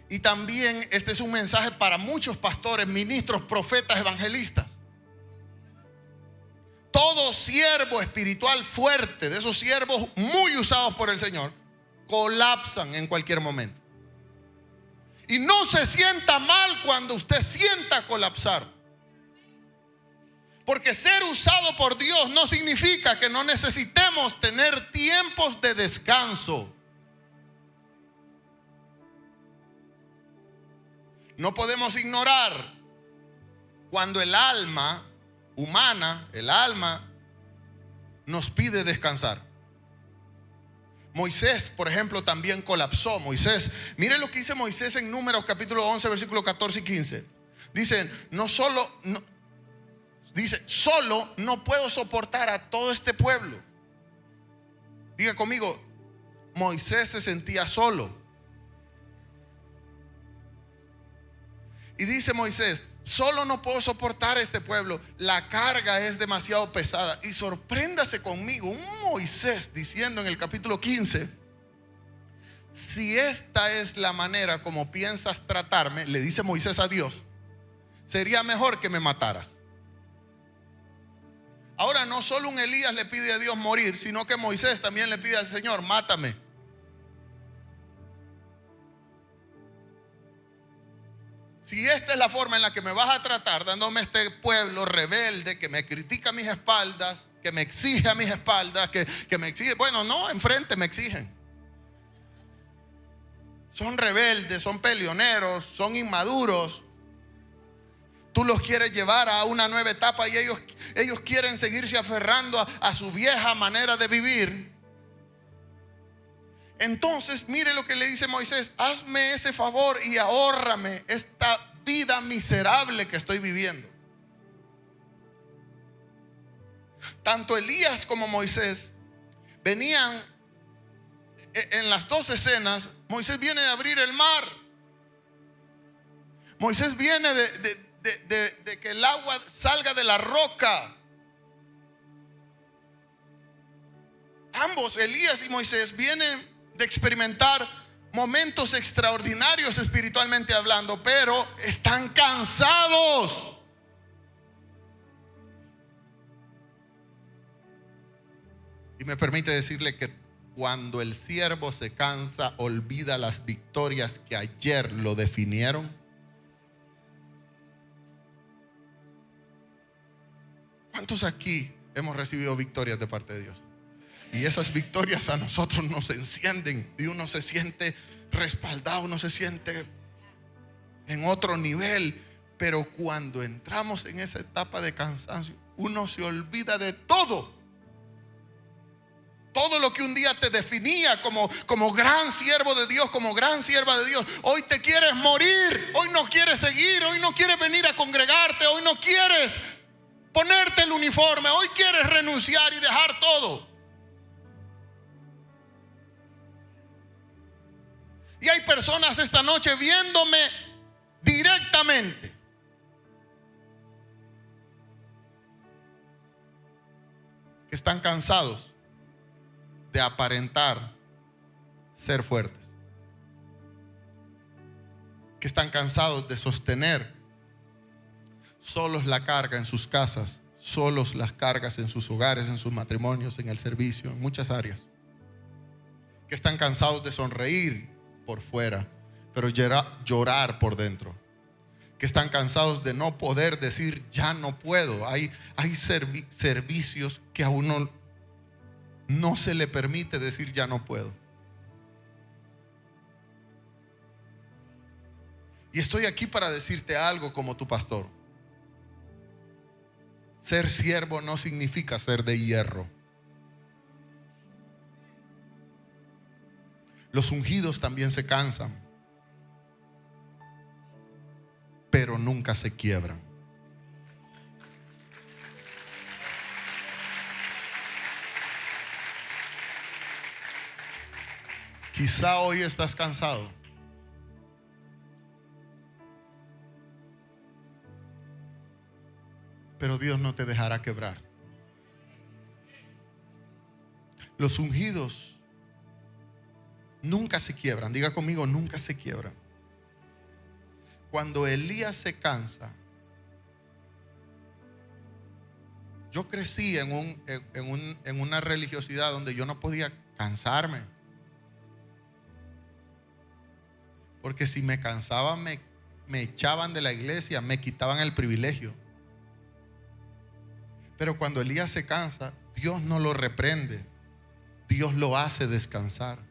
Y también este es un mensaje para muchos pastores, ministros, profetas, evangelistas. Todo siervo espiritual fuerte, de esos siervos muy usados por el Señor, colapsan en cualquier momento. Y no se sienta mal cuando usted sienta colapsar. Porque ser usado por Dios no significa que no necesitemos tener tiempos de descanso. No podemos ignorar cuando el alma humana, el alma, nos pide descansar. Moisés, por ejemplo, también colapsó. Miren lo que dice Moisés en Números capítulo 11, versículos 14 y 15. Dice, solo no puedo soportar a todo este pueblo. Diga conmigo, Moisés se sentía solo. Y dice Moisés, solo no puedo soportar a este pueblo, la carga es demasiado pesada. Y sorpréndase conmigo, un Moisés diciendo en el capítulo 15, si esta es la manera como piensas tratarme, le dice Moisés a Dios, sería mejor que me mataras. Ahora no solo un Elías le pide a Dios morir, sino que Moisés también le pide al Señor, mátame. Si esta es la forma en la que me vas a tratar, dándome este pueblo rebelde que me critica a mis espaldas, que me exige a mis espaldas, que me exige, bueno, no, enfrente me exigen. Son rebeldes, son peleoneros, son inmaduros. Tú los quieres llevar a una nueva etapa y ellos quieren seguirse aferrando a su vieja manera de vivir. Entonces, mire lo que le dice Moisés, hazme ese favor y ahórrame esta vida miserable que estoy viviendo. Tanto Elías como Moisés venían en las dos escenas. Moisés viene de abrir el mar. Moisés viene de que el agua salga de la roca. Ambos, Elías y Moisés, vienen de experimentar momentos extraordinarios espiritualmente hablando, pero están cansados. Y me permite decirle que cuando el siervo se cansa, olvida las victorias que ayer lo definieron. ¿Cuántos aquí hemos recibido victorias de parte de Dios? Y esas victorias a nosotros nos encienden y uno se siente respaldado, uno se siente en otro nivel. Pero cuando entramos en esa etapa de cansancio, uno se olvida de todo. Todo lo que un día te definía como gran siervo de Dios, como gran sierva de Dios. Hoy te quieres morir, hoy no quieres seguir, hoy no quieres venir a congregarte, hoy no quieres ponerte el uniforme, hoy quieres renunciar y dejar todo. Y hay personas esta noche viéndome directamente que están cansados de aparentar ser fuertes, que están cansados de sostener solos la carga en sus casas, solos las cargas en sus hogares, en sus matrimonios, en el servicio, en muchas áreas, que están cansados de sonreír por fuera, pero llorar por dentro, que están cansados de no poder decir ya no puedo. Hay servicios que a uno no se le permite decir ya no puedo. Y estoy aquí para decirte algo como tu pastor. Ser siervo no significa ser de hierro. Los ungidos también se cansan, pero nunca se quiebran. Quizá hoy estás cansado, pero Dios no te dejará quebrar. Los ungidos nunca se quiebran. Diga conmigo, nunca se quiebran. Cuando Elías se cansa, yo crecí en una religiosidad donde yo no podía cansarme, porque si me cansaba me echaban de la iglesia, me quitaban el privilegio. Pero cuando Elías se cansa, Dios no lo reprende, Dios lo hace descansar.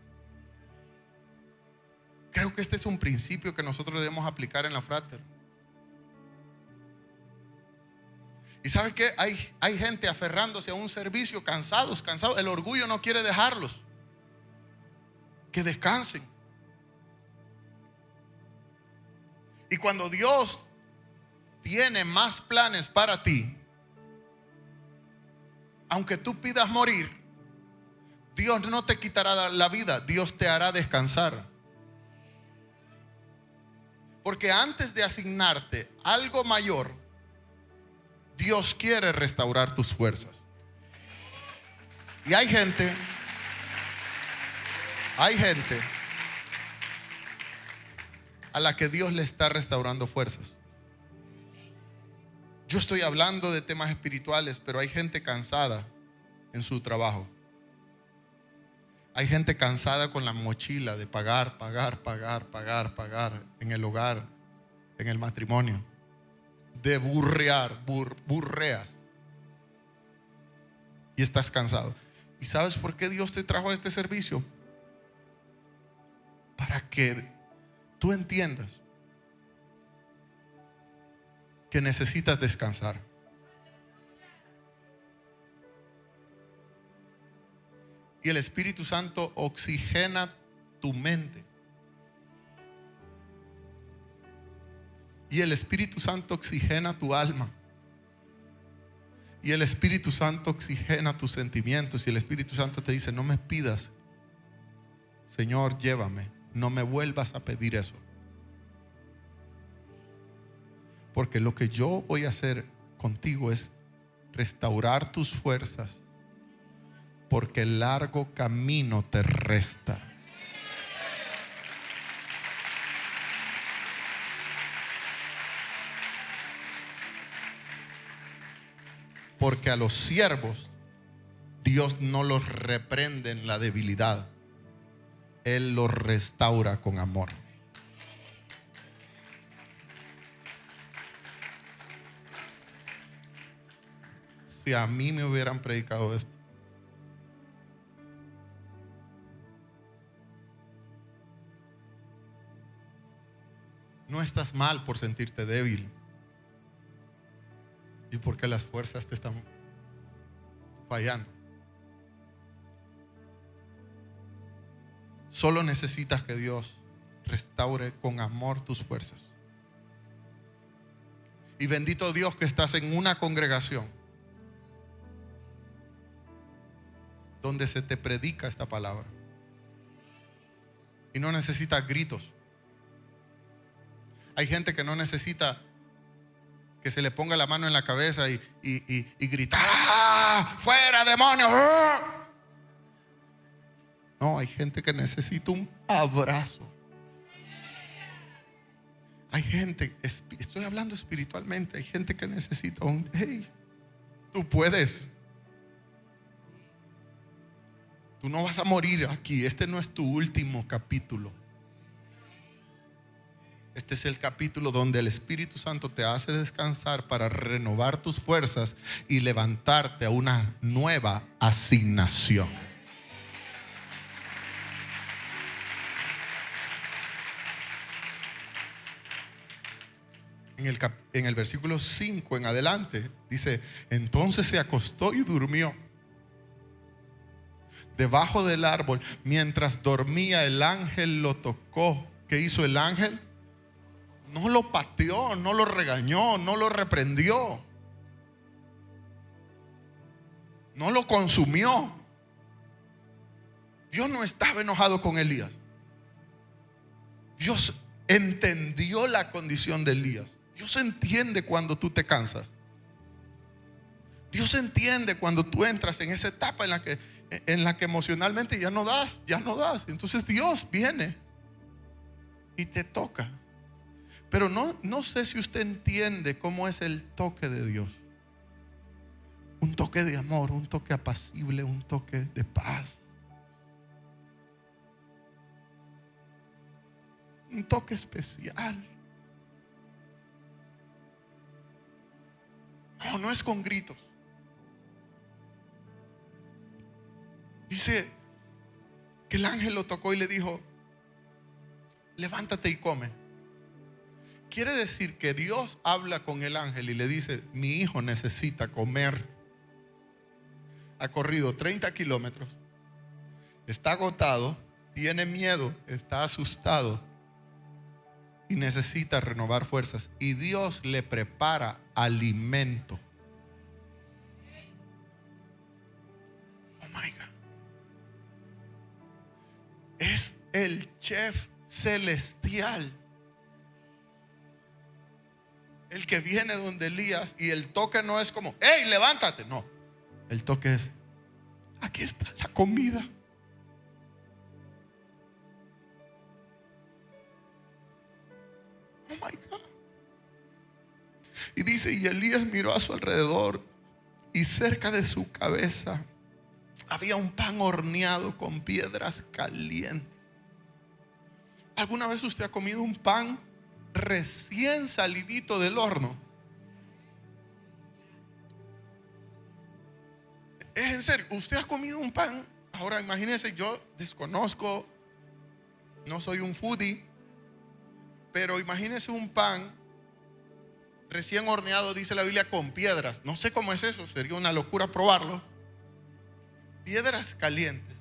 Creo que este es un principio que nosotros debemos aplicar en la Frater. Y ¿sabe qué? Hay gente aferrándose a un servicio, cansados. El orgullo no quiere dejarlos. Que descansen. Y cuando Dios tiene más planes para ti, aunque tú pidas morir, Dios no te quitará la vida, Dios te hará descansar. Porque antes de asignarte algo mayor, Dios quiere restaurar tus fuerzas. Y hay gente a la que Dios le está restaurando fuerzas. Yo estoy hablando de temas espirituales, pero hay gente cansada en su trabajo. Hay gente cansada con la mochila de pagar en el hogar, en el matrimonio. De burreas. Y estás cansado. ¿Y sabes por qué Dios te trajo a este servicio? Para que tú entiendas que necesitas descansar. Y el Espíritu Santo oxigena tu mente. Y el Espíritu Santo oxigena tu alma. Y el Espíritu Santo oxigena tus sentimientos. Y el Espíritu Santo te dice: no me pidas, Señor, llévame. No me vuelvas a pedir eso. Porque lo que yo voy a hacer contigo es restaurar tus fuerzas. Porque el largo camino te resta. Porque a los siervos Dios no los reprende en la debilidad. Él los restaura con amor. Si a mí me hubieran predicado esto, no estás mal por sentirte débil y porque las fuerzas te están fallando. Solo necesitas que Dios restaure con amor tus fuerzas. Y bendito Dios que estás en una congregación donde se te predica esta palabra. Y no necesitas gritos. Hay gente que no necesita que se le ponga la mano en la cabeza y gritar: ¡ah! ¡Fuera, demonios! ¡Ah! No, hay gente que necesita un abrazo. Hay gente, estoy hablando espiritualmente, hay gente que necesita un: hey, tú puedes. Tú no vas a morir aquí. Este no es tu último capítulo. Este es el capítulo donde el Espíritu Santo te hace descansar para renovar tus fuerzas y levantarte a una nueva asignación. En el versículo 5 en adelante dice: entonces se acostó y durmió debajo del árbol. Mientras dormía, el ángel lo tocó. ¿Qué hizo el ángel? No lo pateó, no lo regañó, no lo reprendió, no lo consumió. Dios no estaba enojado con Elías. Dios entendió la condición de Elías. Dios entiende cuando tú te cansas. Dios entiende cuando tú entras en esa etapa en la que emocionalmente ya no das. Entonces Dios viene y te toca. Pero no sé si usted entiende cómo es el toque de Dios. Un toque de amor, un toque apacible, un toque de paz. Un toque especial. No es con gritos. Dice que el ángel lo tocó y le dijo: levántate y come. Quiere decir que Dios habla con el ángel y le dice: mi hijo necesita comer. Ha corrido 30 kilómetros, está agotado, tiene miedo, está asustado y necesita renovar fuerzas. Y Dios le prepara alimento. Oh my God. Es el chef celestial, el que viene donde Elías, y el toque no es como: hey, levántate. No, el toque es: aquí está la comida. Oh my God. Y dice: y Elías miró a su alrededor, y cerca de su cabeza había un pan horneado con piedras calientes. ¿Alguna vez usted ha comido un pan recién salidito del horno? Es en serio, usted ha comido un pan. Ahora imagínese, yo desconozco, no soy un foodie, pero imagínese un pan recién horneado, dice la Biblia, con piedras. No sé cómo es eso, sería una locura probarlo. Piedras calientes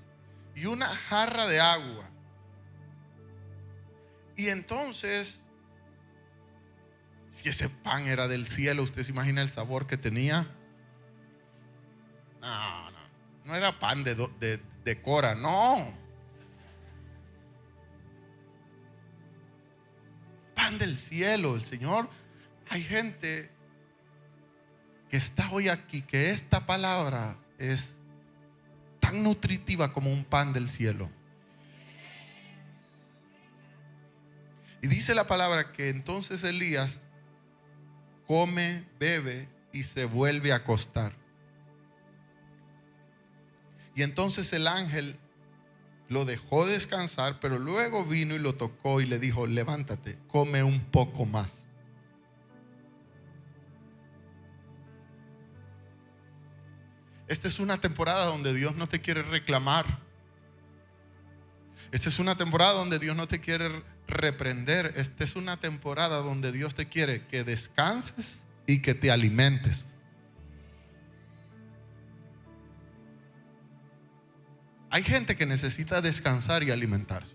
y una jarra de agua. Y entonces, si ese pan era del cielo, ¿usted se imagina el sabor que tenía? No era pan de Cora, no. Pan del cielo, el Señor. Hay gente que está hoy aquí, que esta palabra es tan nutritiva como un pan del cielo. Y dice la palabra que entonces Elías come, bebe y se vuelve a acostar. Y entonces el ángel lo dejó descansar, pero luego vino y lo tocó y le dijo: levántate, come un poco más. Esta es una temporada donde Dios no te quiere reclamar. Esta es una temporada donde Dios no te quiere reprender. Esta es una temporada donde Dios te quiere que descanses y que te alimentes. Hay gente que necesita descansar y alimentarse,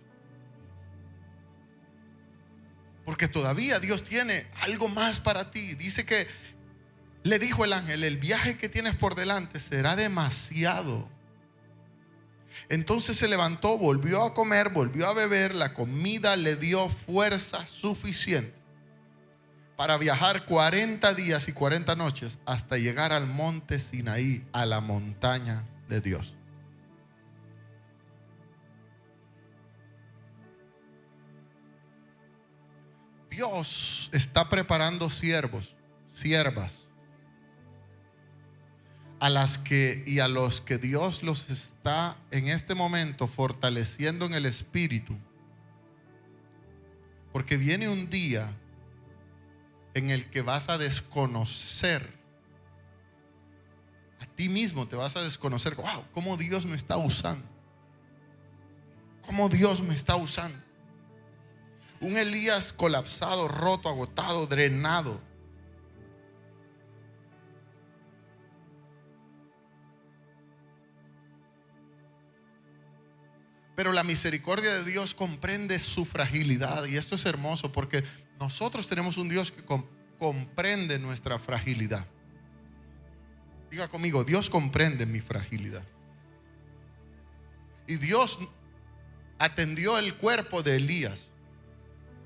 porque todavía Dios tiene algo más para ti. Dice que le dijo el ángel: el viaje que tienes por delante será demasiado. Entonces se levantó, volvió a comer, volvió a beber. La comida le dio fuerza suficiente para viajar 40 días y 40 noches hasta llegar al monte Sinaí, a la montaña de Dios. Dios está preparando siervos, siervas, a las que y a los que Dios los está en este momento fortaleciendo en el espíritu, porque viene un día en el que vas a desconocer a ti mismo, te vas a desconocer. Wow, cómo Dios me está usando, cómo Dios me está usando. Un Elías colapsado, roto, agotado, drenado. Pero la misericordia de Dios comprende su fragilidad. Y esto es hermoso, porque nosotros tenemos un Dios que comprende nuestra fragilidad. Diga conmigo: Dios comprende mi fragilidad. Y Dios atendió el cuerpo de Elías.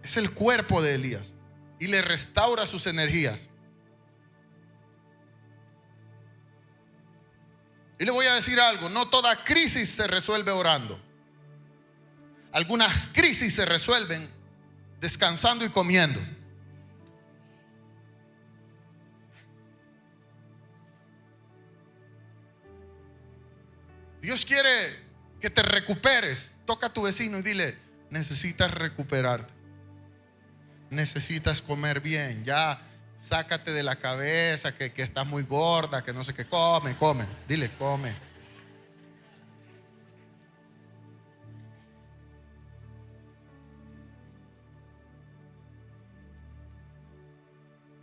Es el cuerpo de Elías. Y le restaura sus energías. Y le voy a decir algo: no toda crisis se resuelve orando. Algunas crisis se resuelven descansando y comiendo. Dios quiere que te recuperes. Toca a tu vecino y dile: necesitas recuperarte. Necesitas comer bien. Ya sácate de la cabeza que estás muy gorda, que no sé qué. Come. Dile: come.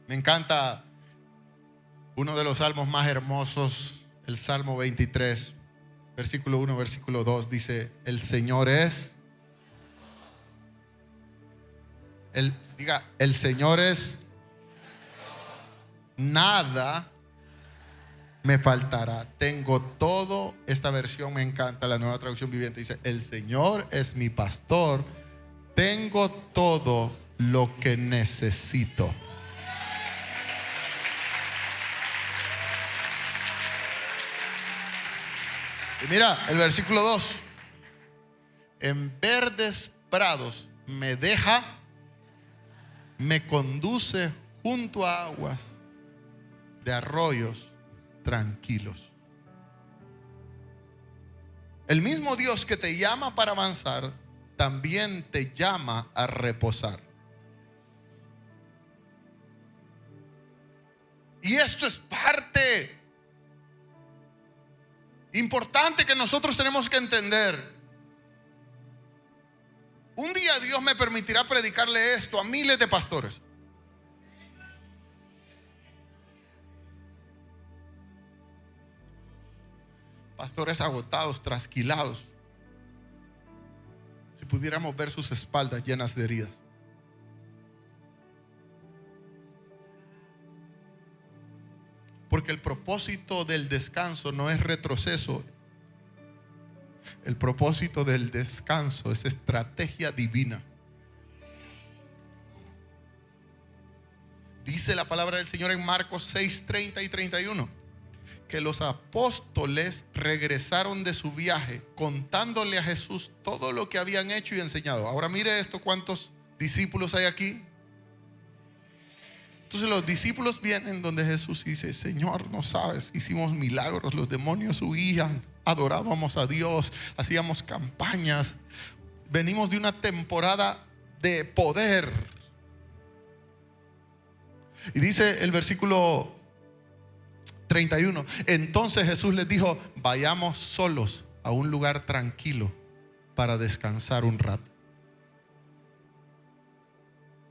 Me encanta uno de los salmos más hermosos, el Salmo 23, versículo 1, versículo 2, dice: el Señor es, el Señor es, nada me faltará. Tengo todo. Esta versión me encanta, la Nueva Traducción Viviente, dice: el Señor es mi pastor, tengo todo lo que necesito. Y mira el versículo 2: en verdes prados me deja, me conduce junto a aguas de arroyos tranquilos. El mismo Dios que te llama para avanzar también te llama a reposar. Y esto es parte importante que nosotros tenemos que entender. Un día Dios me permitirá predicarle esto a miles de pastores. Pastores agotados, trasquilados. Si pudiéramos ver sus espaldas llenas de heridas. Porque el propósito del descanso no es retroceso. El propósito del descanso es estrategia divina. Dice la palabra del Señor en Marcos 6, 30 y 31, que los apóstoles regresaron de su viaje contándole a Jesús todo lo que habían hecho y enseñado. Ahora mire esto, ¿cuántos discípulos hay aquí? Entonces los discípulos vienen donde Jesús dice: Señor, no sabes, hicimos milagros, los demonios huían, adorábamos a Dios, hacíamos campañas, venimos de una temporada de poder. Y dice el versículo 31, entonces Jesús les dijo: vayamos solos a un lugar tranquilo para descansar un rato.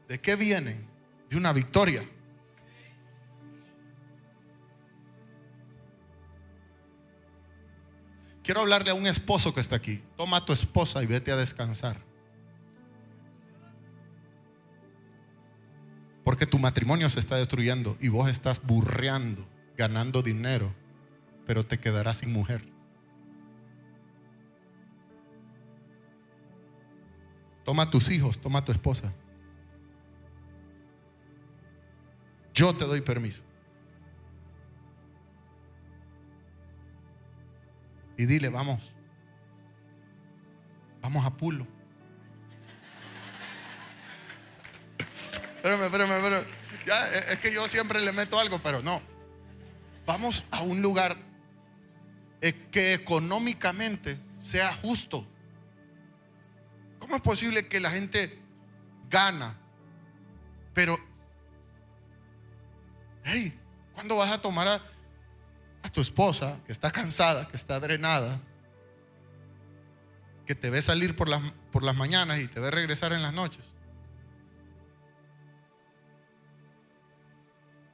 ¿De qué vienen? De una victoria. Quiero hablarle a un esposo que está aquí. Toma a tu esposa y vete a descansar. Porque tu matrimonio se está destruyendo y vos estás burreando, ganando dinero, pero te quedarás sin mujer. Toma a tus hijos, toma a tu esposa. Yo te doy permiso. Y dile: vamos a Pulo. Espérame. Ya, es que yo siempre le meto algo, pero no. Vamos a un lugar que económicamente sea justo. ¿Cómo es posible que la gente gana, pero hey, ¿cuándo vas a tomar a tu esposa que está cansada, que está drenada, que te ve salir por las mañanas y te ve regresar en las noches,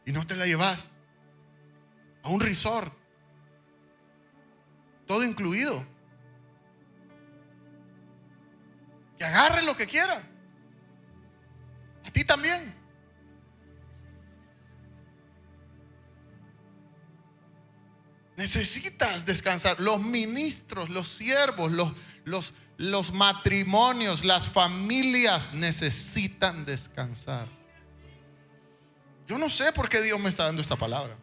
y no te la llevas a un resort, todo incluido, que agarre lo que quiera, a ti también? Necesitas descansar. Los ministros, los siervos, los matrimonios, las familias necesitan descansar. Yo no sé por qué Dios me está dando esta palabra,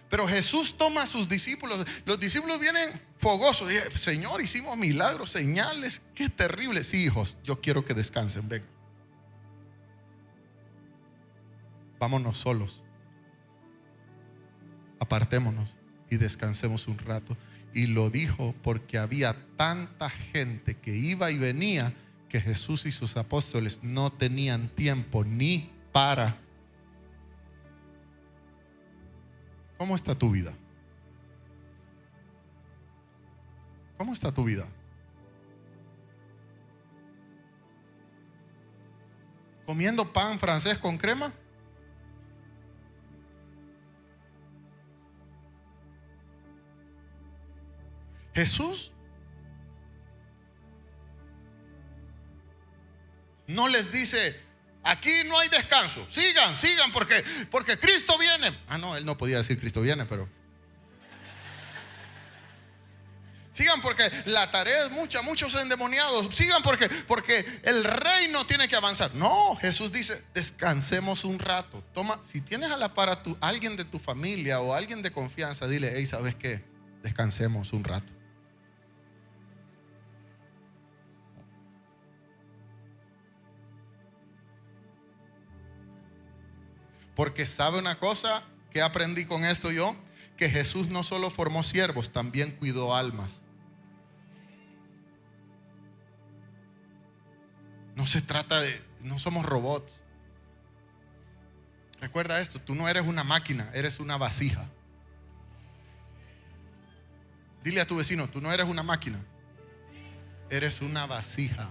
pero Jesús toma a sus discípulos. Los discípulos vienen fogosos. Dicen: Señor, hicimos milagros, señales, qué terrible. Sí, hijos, yo quiero que descansen. Venga, vámonos solos, apartémonos y descansemos un rato. Y lo dijo porque había tanta gente que iba y venía que Jesús y sus apóstoles no tenían tiempo ni para. ¿Cómo está tu vida? ¿Cómo está tu vida? ¿Comiendo pan francés con crema? Jesús no les dice: aquí no hay descanso, sigan porque Cristo viene. No, él no podía decir Cristo viene, pero sigan porque la tarea es mucha, muchos endemoniados, sigan porque el reino tiene que avanzar. No, Jesús dice: descansemos un rato. Toma, si tienes a la par a alguien de tu familia o alguien de confianza, dile: hey, ¿sabes qué? Descansemos un rato. Porque sabe una cosa que aprendí con esto yo, que Jesús no solo formó siervos, también cuidó almas. No se trata no somos robots. Recuerda esto: tú no eres una máquina, eres una vasija. Dile a tu vecino: tú no eres una máquina, eres una vasija.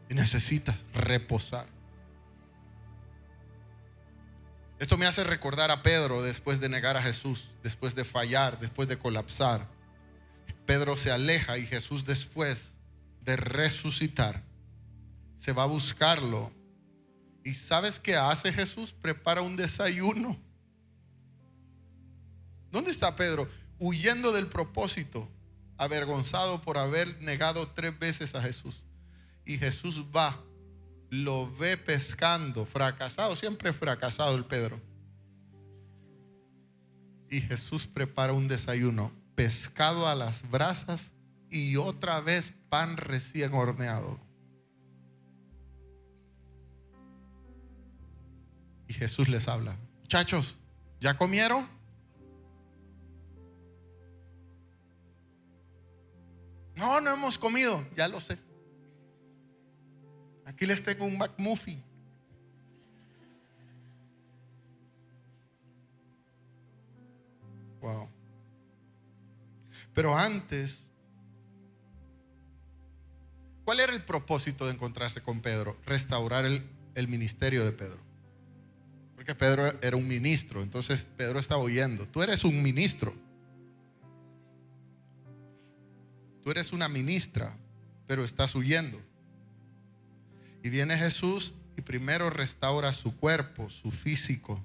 Y necesitas reposar. Esto me hace recordar a Pedro después de negar a Jesús, después de fallar, después de colapsar. Pedro se aleja y Jesús, después de resucitar, se va a buscarlo. ¿Y sabes qué hace Jesús? Prepara un desayuno. ¿Dónde está Pedro? Huyendo del propósito, avergonzado por haber negado 3 veces a Jesús. Y Jesús va, lo ve pescando, fracasado, siempre fracasado el Pedro. Y Jesús prepara un desayuno: pescado a las brasas y otra vez pan recién horneado. Y Jesús les habla: muchachos, ¿ya comieron? No hemos comido. Ya lo sé. Aquí les tengo un McMuffin. Wow. Pero antes, ¿cuál era el propósito de encontrarse con Pedro? Restaurar el ministerio de Pedro. Porque Pedro era un ministro. Entonces Pedro estaba oyendo: tú eres un ministro, tú eres una ministra, pero estás huyendo. Y viene Jesús y primero restaura su cuerpo, su físico,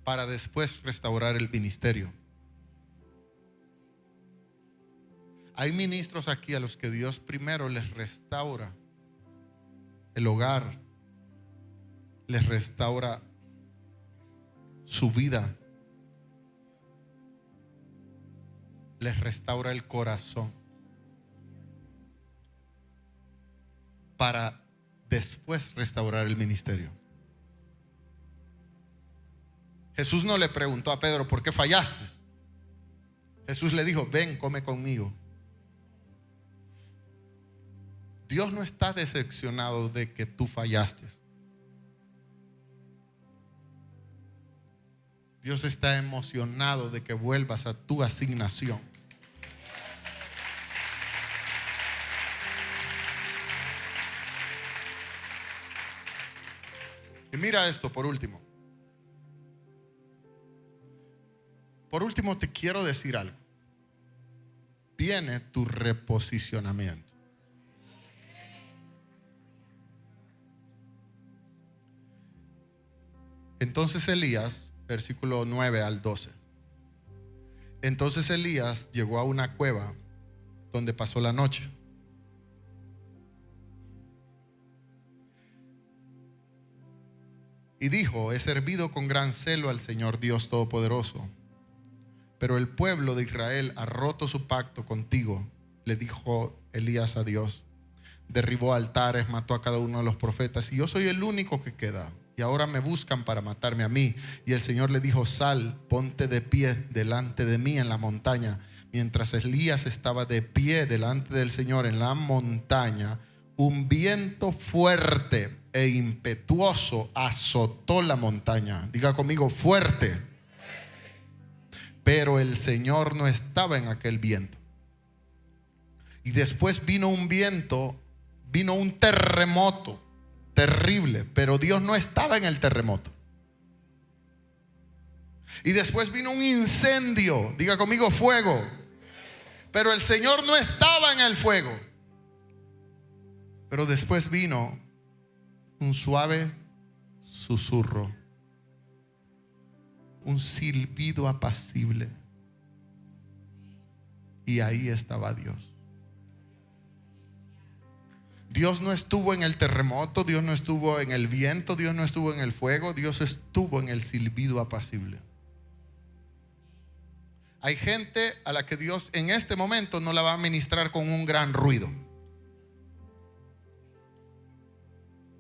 para después restaurar el ministerio. Hay ministros aquí a los que Dios primero les restaura el hogar, les restaura su vida, les restaura el corazón, para después restaurar el ministerio. Jesús no le preguntó a Pedro: ¿por qué fallaste? Jesús le dijo: ven, come conmigo. Dios no está decepcionado de que tú fallaste. Dios está emocionado de que vuelvas a tu asignación. Y mira esto por último. Por último te quiero decir algo. Viene tu reposicionamiento. Entonces Elías, versículo 9 al 12. Entonces Elías llegó a una cueva donde pasó la noche. Y dijo: he servido con gran celo al Señor Dios Todopoderoso, pero el pueblo de Israel ha roto su pacto contigo. Le dijo Elías a Dios: derribó altares, mató a cada uno de los profetas, y yo soy el único que queda. Y ahora me buscan para matarme a mí. Y el Señor le dijo: sal, ponte de pie delante de mí en la montaña. Mientras Elías estaba de pie delante del Señor en la montaña, un viento fuerte e impetuoso azotó la montaña. Diga conmigo: fuerte. Pero el Señor no estaba en aquel viento. Y después vino un viento, vino un terremoto terrible, pero Dios no estaba en el terremoto. Y después vino un incendio. Diga conmigo, fuego. Pero el Señor no estaba en el fuego. Pero después vino un suave susurro, un silbido apacible. Y ahí estaba Dios. Dios no estuvo en el terremoto, Dios no estuvo en el viento, Dios no estuvo en el fuego, Dios estuvo en el silbido apacible. Hay gente a la que Dios en este momento no la va a ministrar con un gran ruido.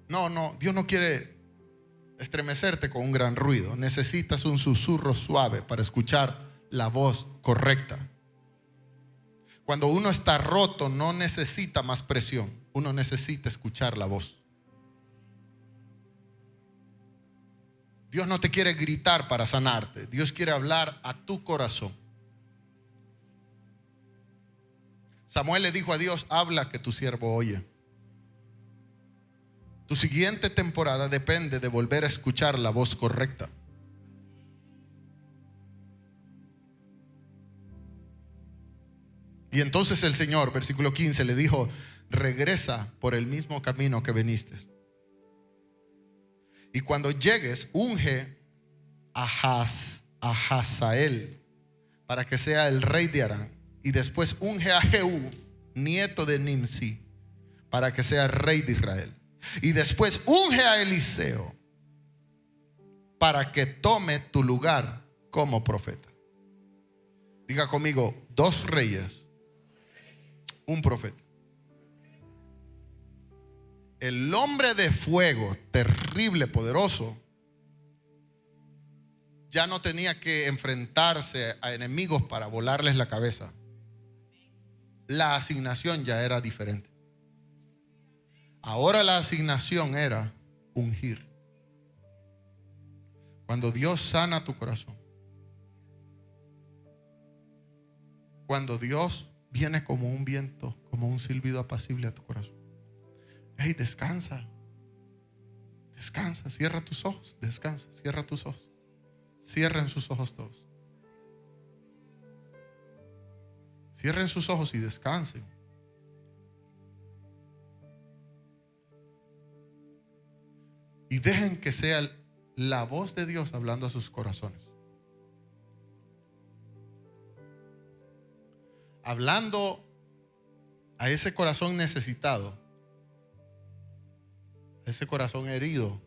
No, Dios no quiere estremecerte con un gran ruido. Necesitas un susurro suave para escuchar la voz correcta. Cuando uno está roto, no necesita más presión. Uno necesita escuchar la voz. Dios no te quiere gritar para sanarte. Dios quiere hablar a tu corazón. Samuel le dijo a Dios: habla, que tu siervo oye. Tu siguiente temporada depende de volver a escuchar la voz correcta. Y entonces el Señor, versículo 15, le dijo: regresa por el mismo camino que viniste. Y cuando llegues, unge a Hazael para que sea el rey de Aram. Y después unge a Jehú, nieto de Nimsi, para que sea rey de Israel. Y después unge a Eliseo para que tome tu lugar como profeta. Diga conmigo: 2 reyes, un profeta. El hombre de fuego, terrible, poderoso, ya no tenía que enfrentarse a enemigos para volarles la cabeza. La asignación ya era diferente. Ahora la asignación era ungir. Cuando Dios sana tu corazón, cuando Dios viene como un viento, como un silbido apacible a tu corazón, hey, descansa. Descansa, cierra tus ojos, descansa, cierra tus ojos. Cierren sus ojos todos. Cierren sus ojos y descansen. Y dejen que sea la voz de Dios hablando a sus corazones. Hablando a ese corazón necesitado, a ese corazón herido,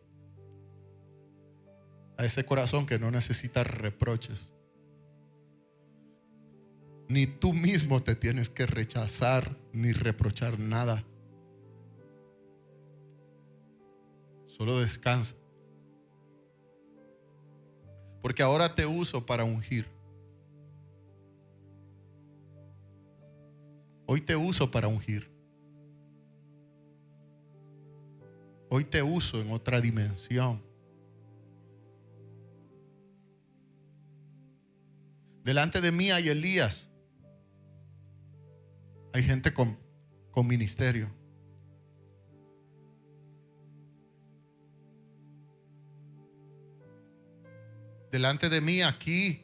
a ese corazón que no necesita reproches. Ni tú mismo te tienes que rechazar ni reprochar nada. Solo descansa. Porque ahora te uso para ungir. Hoy te uso para ungir. Hoy te uso en otra dimensión. Delante de mí hay Elías. Hay gente con ministerio. Delante de mí, aquí,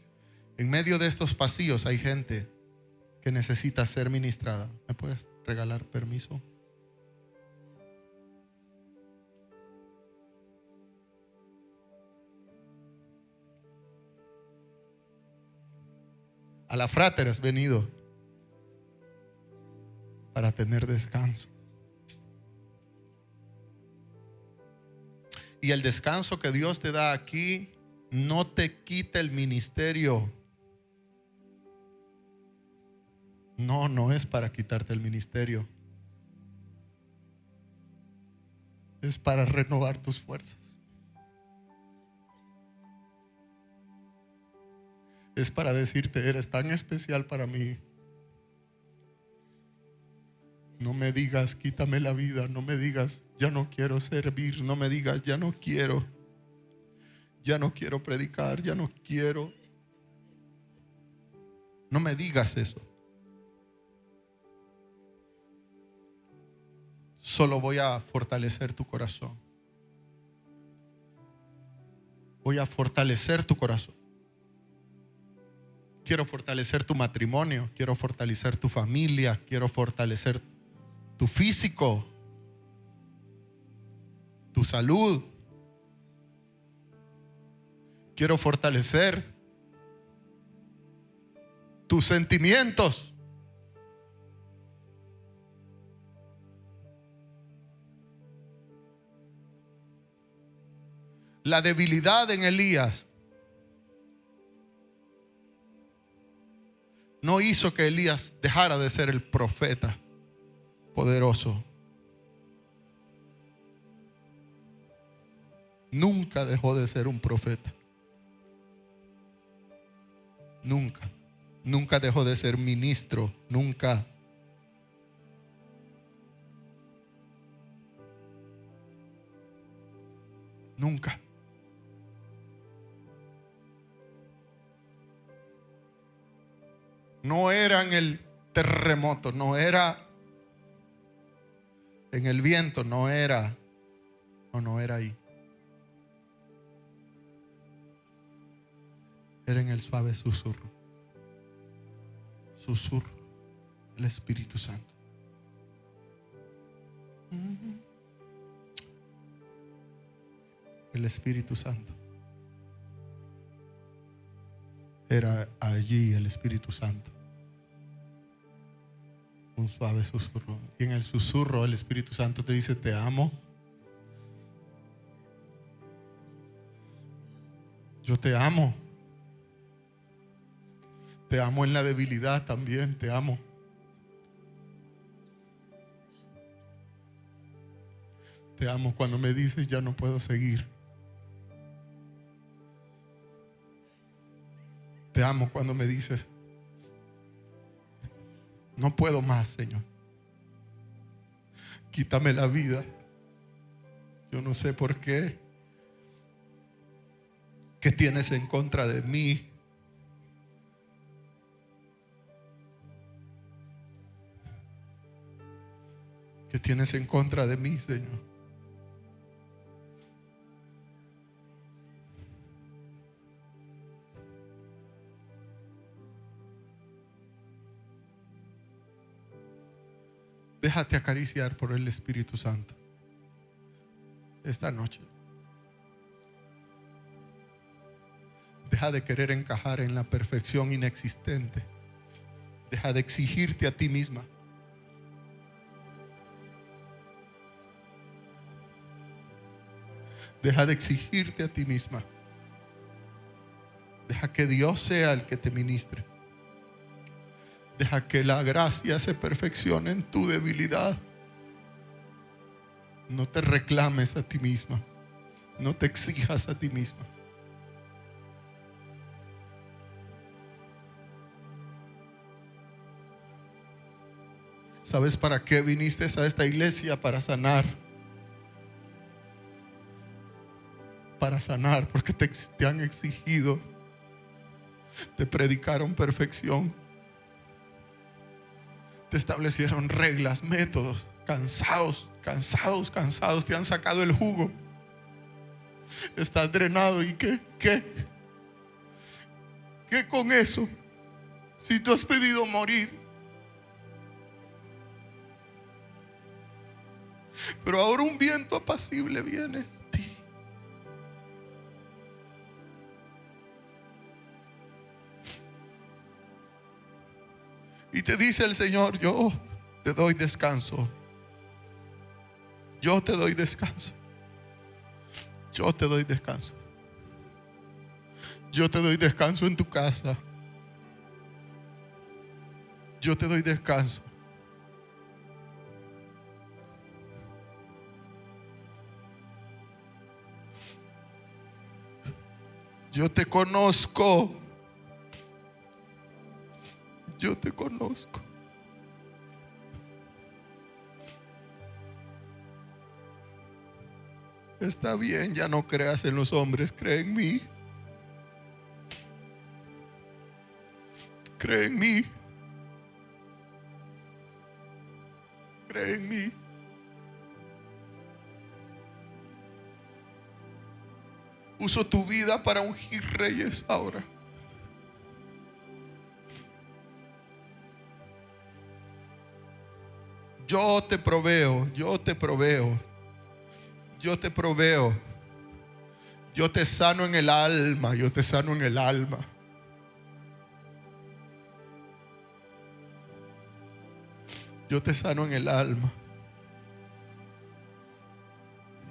en medio de estos pasillos, hay gente que necesita ser ministrada. ¿Me puedes regalar permiso? A la Frater has venido para tener descanso. Y el descanso que Dios te da aquí no te quita el ministerio. No es para quitarte el ministerio. Es para renovar tus fuerzas. Es para decirte: eres tan especial para mí. No me digas quítame la vida. No me digas ya no quiero servir. No me digas ya no quiero predicar. Ya no quiero. No me digas eso. Solo voy a fortalecer tu corazón. Voy a fortalecer tu corazón. Quiero fortalecer tu matrimonio, quiero fortalecer tu familia, quiero fortalecer tu físico, tu salud. Quiero fortalecer tus sentimientos. La debilidad en Elías no hizo que Elías dejara de ser el profeta poderoso. Nunca dejó de ser un profeta. Nunca. Nunca dejó de ser ministro. Nunca. Nunca. No era en el terremoto, no era en el viento, no era ahí. Era en el suave susurro. Susurro, el Espíritu Santo. El Espíritu Santo. Era allí el Espíritu Santo. Un suave susurro. Y en el susurro el Espíritu Santo te dice: te amo. Yo te amo. Te amo en la debilidad también, te amo. Te amo cuando me dices: ya no puedo seguir. Te amo cuando me dices: no puedo más, Señor. Quítame la vida. Yo no sé por qué. ¿Qué tienes en contra de mí? ¿Qué tienes en contra de mí, Señor? Déjate acariciar por el Espíritu Santo esta noche. Deja de querer encajar en la perfección inexistente. Deja de exigirte a ti misma. Deja de exigirte a ti misma. Deja que Dios sea el que te ministre. Deja que la gracia se perfeccione en tu debilidad. No te reclames a ti misma. No te exijas a ti misma. ¿Sabes para qué viniste a esta iglesia? Para sanar. Para sanar, porque te han exigido. Te predicaron perfección. Te establecieron reglas, métodos. Cansados. Te han sacado el jugo. Estás drenado. ¿Y qué? ¿Qué con eso? Si tú has pedido morir. Pero ahora un viento apacible viene a ti. Y te dice el Señor: yo te doy descanso. Yo te doy descanso. Yo te doy descanso. Yo te doy descanso en tu casa. Yo te doy descanso. Yo te conozco. Yo te conozco. Está bien, ya no creas en los hombres, cree en mí. Cree en mí. Cree en mí. Uso tu vida para ungir reyes ahora. Yo te proveo, yo te proveo, yo te proveo. Yo te sano en el alma, yo te sano en el alma. Yo te sano en el alma.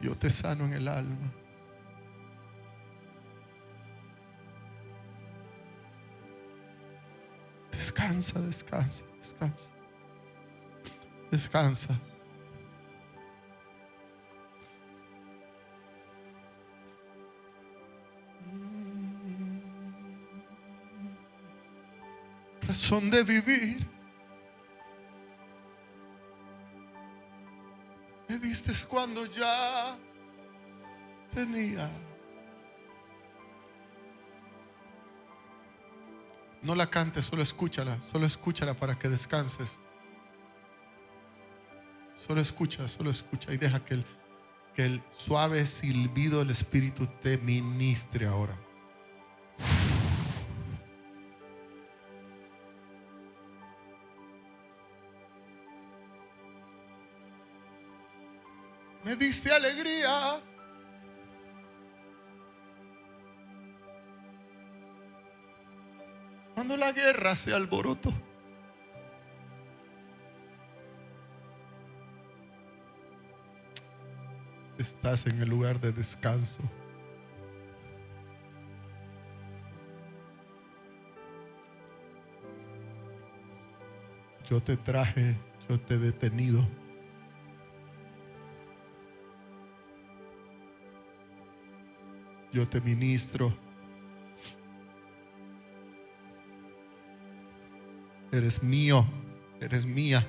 Yo te sano en el alma. Descansa, descansa, descansa. Descansa. Razón de vivir. Me diste cuando ya tenía. No la cantes, solo escúchala para que descanses. Solo escucha y deja que el suave silbido del Espíritu te ministre ahora. Me diste alegría. Cuando la guerra se alborotó. Estás en el lugar de descanso. Yo te traje, yo te he detenido. Yo te ministro. Eres mío, eres mía.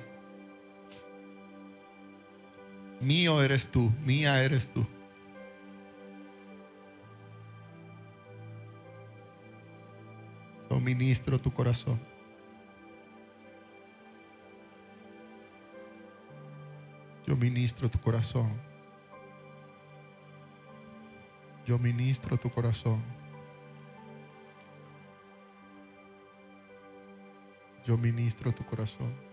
Mío eres tú, mía eres tú. Yo ministro tu corazón. Yo ministro tu corazón. Yo ministro tu corazón. Yo ministro tu corazón.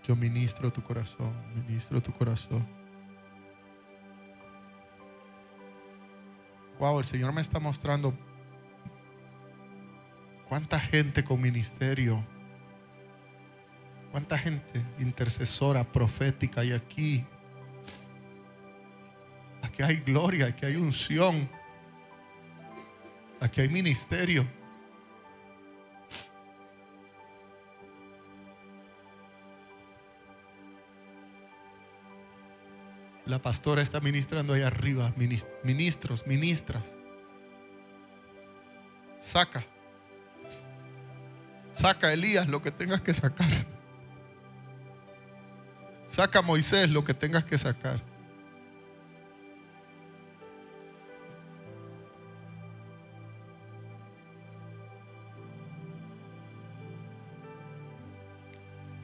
Yo ministro tu corazón, ministro tu corazón. Wow, el Señor me está mostrando cuánta gente con ministerio, cuánta gente intercesora, profética hay aquí. Aquí hay gloria, aquí hay unción, aquí hay ministerio. La pastora está ministrando ahí arriba. Ministros, ministras. Saca Elías lo que tengas que sacar. Saca Moisés lo que tengas que sacar.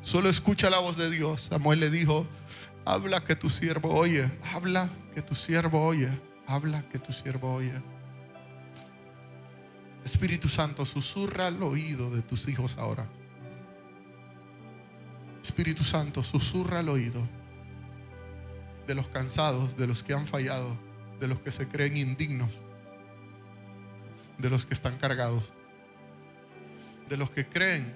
Solo escucha la voz de Dios. Samuel le dijo: habla que tu siervo oye. Habla que tu siervo oye. Habla que tu siervo oye. Espíritu Santo, susurra al oído de tus hijos ahora. Espíritu Santo, susurra al oído de los cansados, de los que han fallado, de los que se creen indignos, de los que están cargados, de los que creen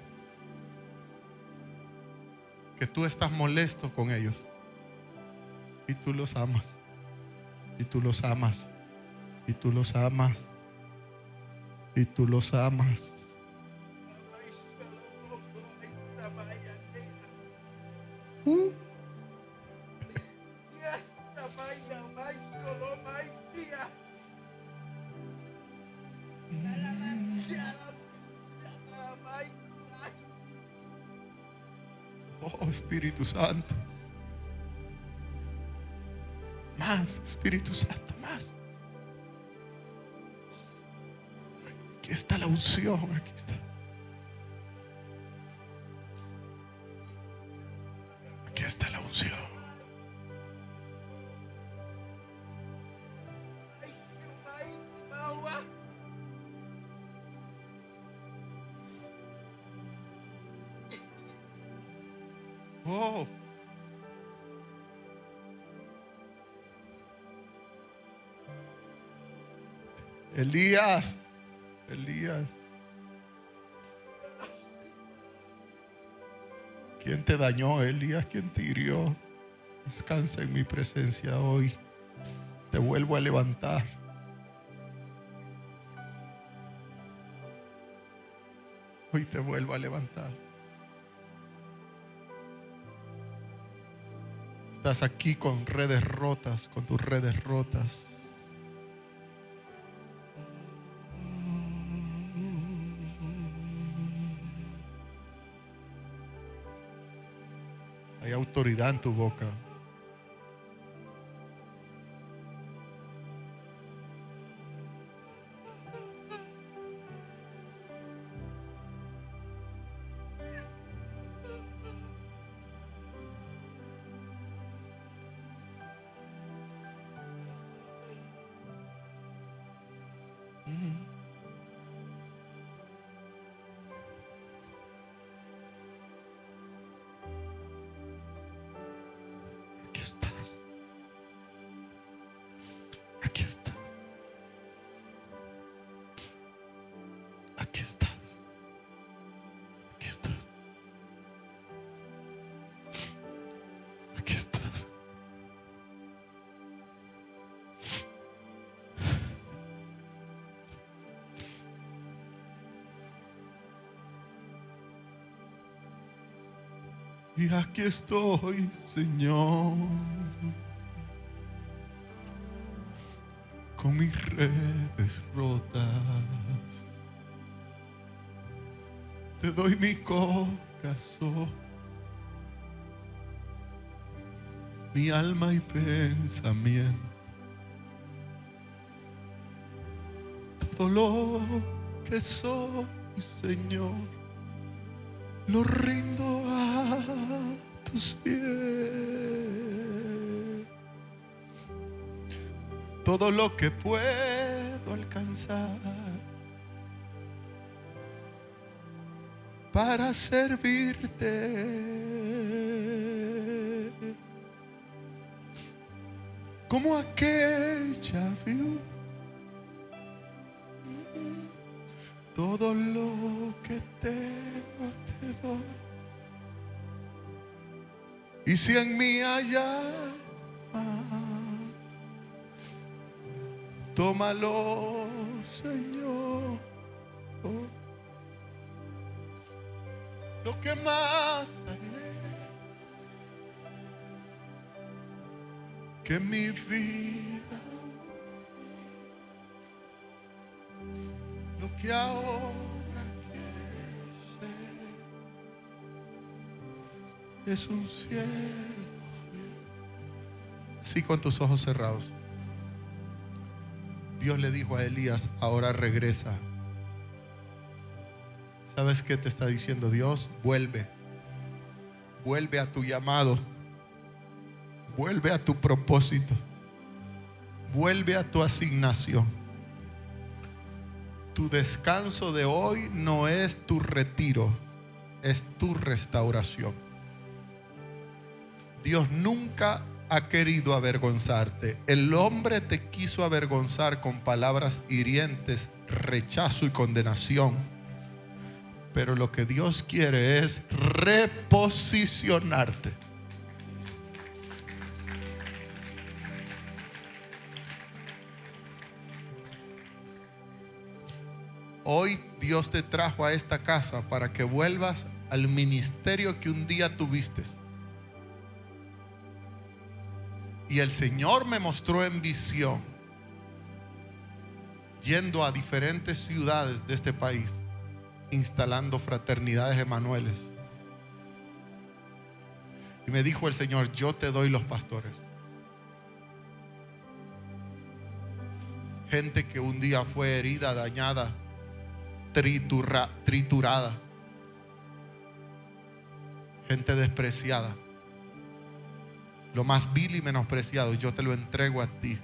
que tú estás molesto con ellos y tú los amas, y tú los amas, y tú los amas, y tú los amas. Oh, Espíritu Santo. Más, Espíritu Santo, más. Aquí está la unción, aquí está. Aquí está la unción. Oh. Elías. ¿Quién te dañó, Elías? ¿Quién te hirió? Descansa en mi presencia hoy. Te vuelvo a levantar. Hoy te vuelvo a levantar. Estás aquí con redes rotas, con tus redes rotas. Hay autoridad en tu boca. Aquí estás. Aquí estás. Aquí estás. Aquí estás. Aquí estás. Y aquí estoy, Señor, con mis redes rotas. Te doy mi corazón, mi alma y pensamiento. Todo lo que soy, Señor, lo rindo a tus pies. Todo lo que puedo alcanzar para servirte, como aquella viuda. Todo lo que tengo te doy. Y si en mí hay algo más, tómalo, Señor. Lo que más anhelo, que mi vida, lo que ahora quiero ser es un siervo fiel. Así con tus ojos cerrados, Dios le dijo a Elías: ahora regresa. ¿Sabes qué te está diciendo Dios? Vuelve. Vuelve a tu llamado. Vuelve a tu propósito. Vuelve a tu asignación. Tu descanso de hoy no es tu retiro, es tu restauración. Dios nunca ha querido avergonzarte. El hombre te quiso avergonzar con palabras hirientes, rechazo y condenación. Pero lo que Dios quiere es reposicionarte. Hoy Dios te trajo a esta casa para que vuelvas al ministerio que un día tuviste. Y el Señor me mostró en visión, yendo a diferentes ciudades de este país, instalando fraternidades Emanueles. Y me dijo el Señor: yo te doy los pastores. Gente que un día fue herida, dañada, triturada. Gente despreciada. Lo más vil y menospreciado, yo te lo entrego a ti.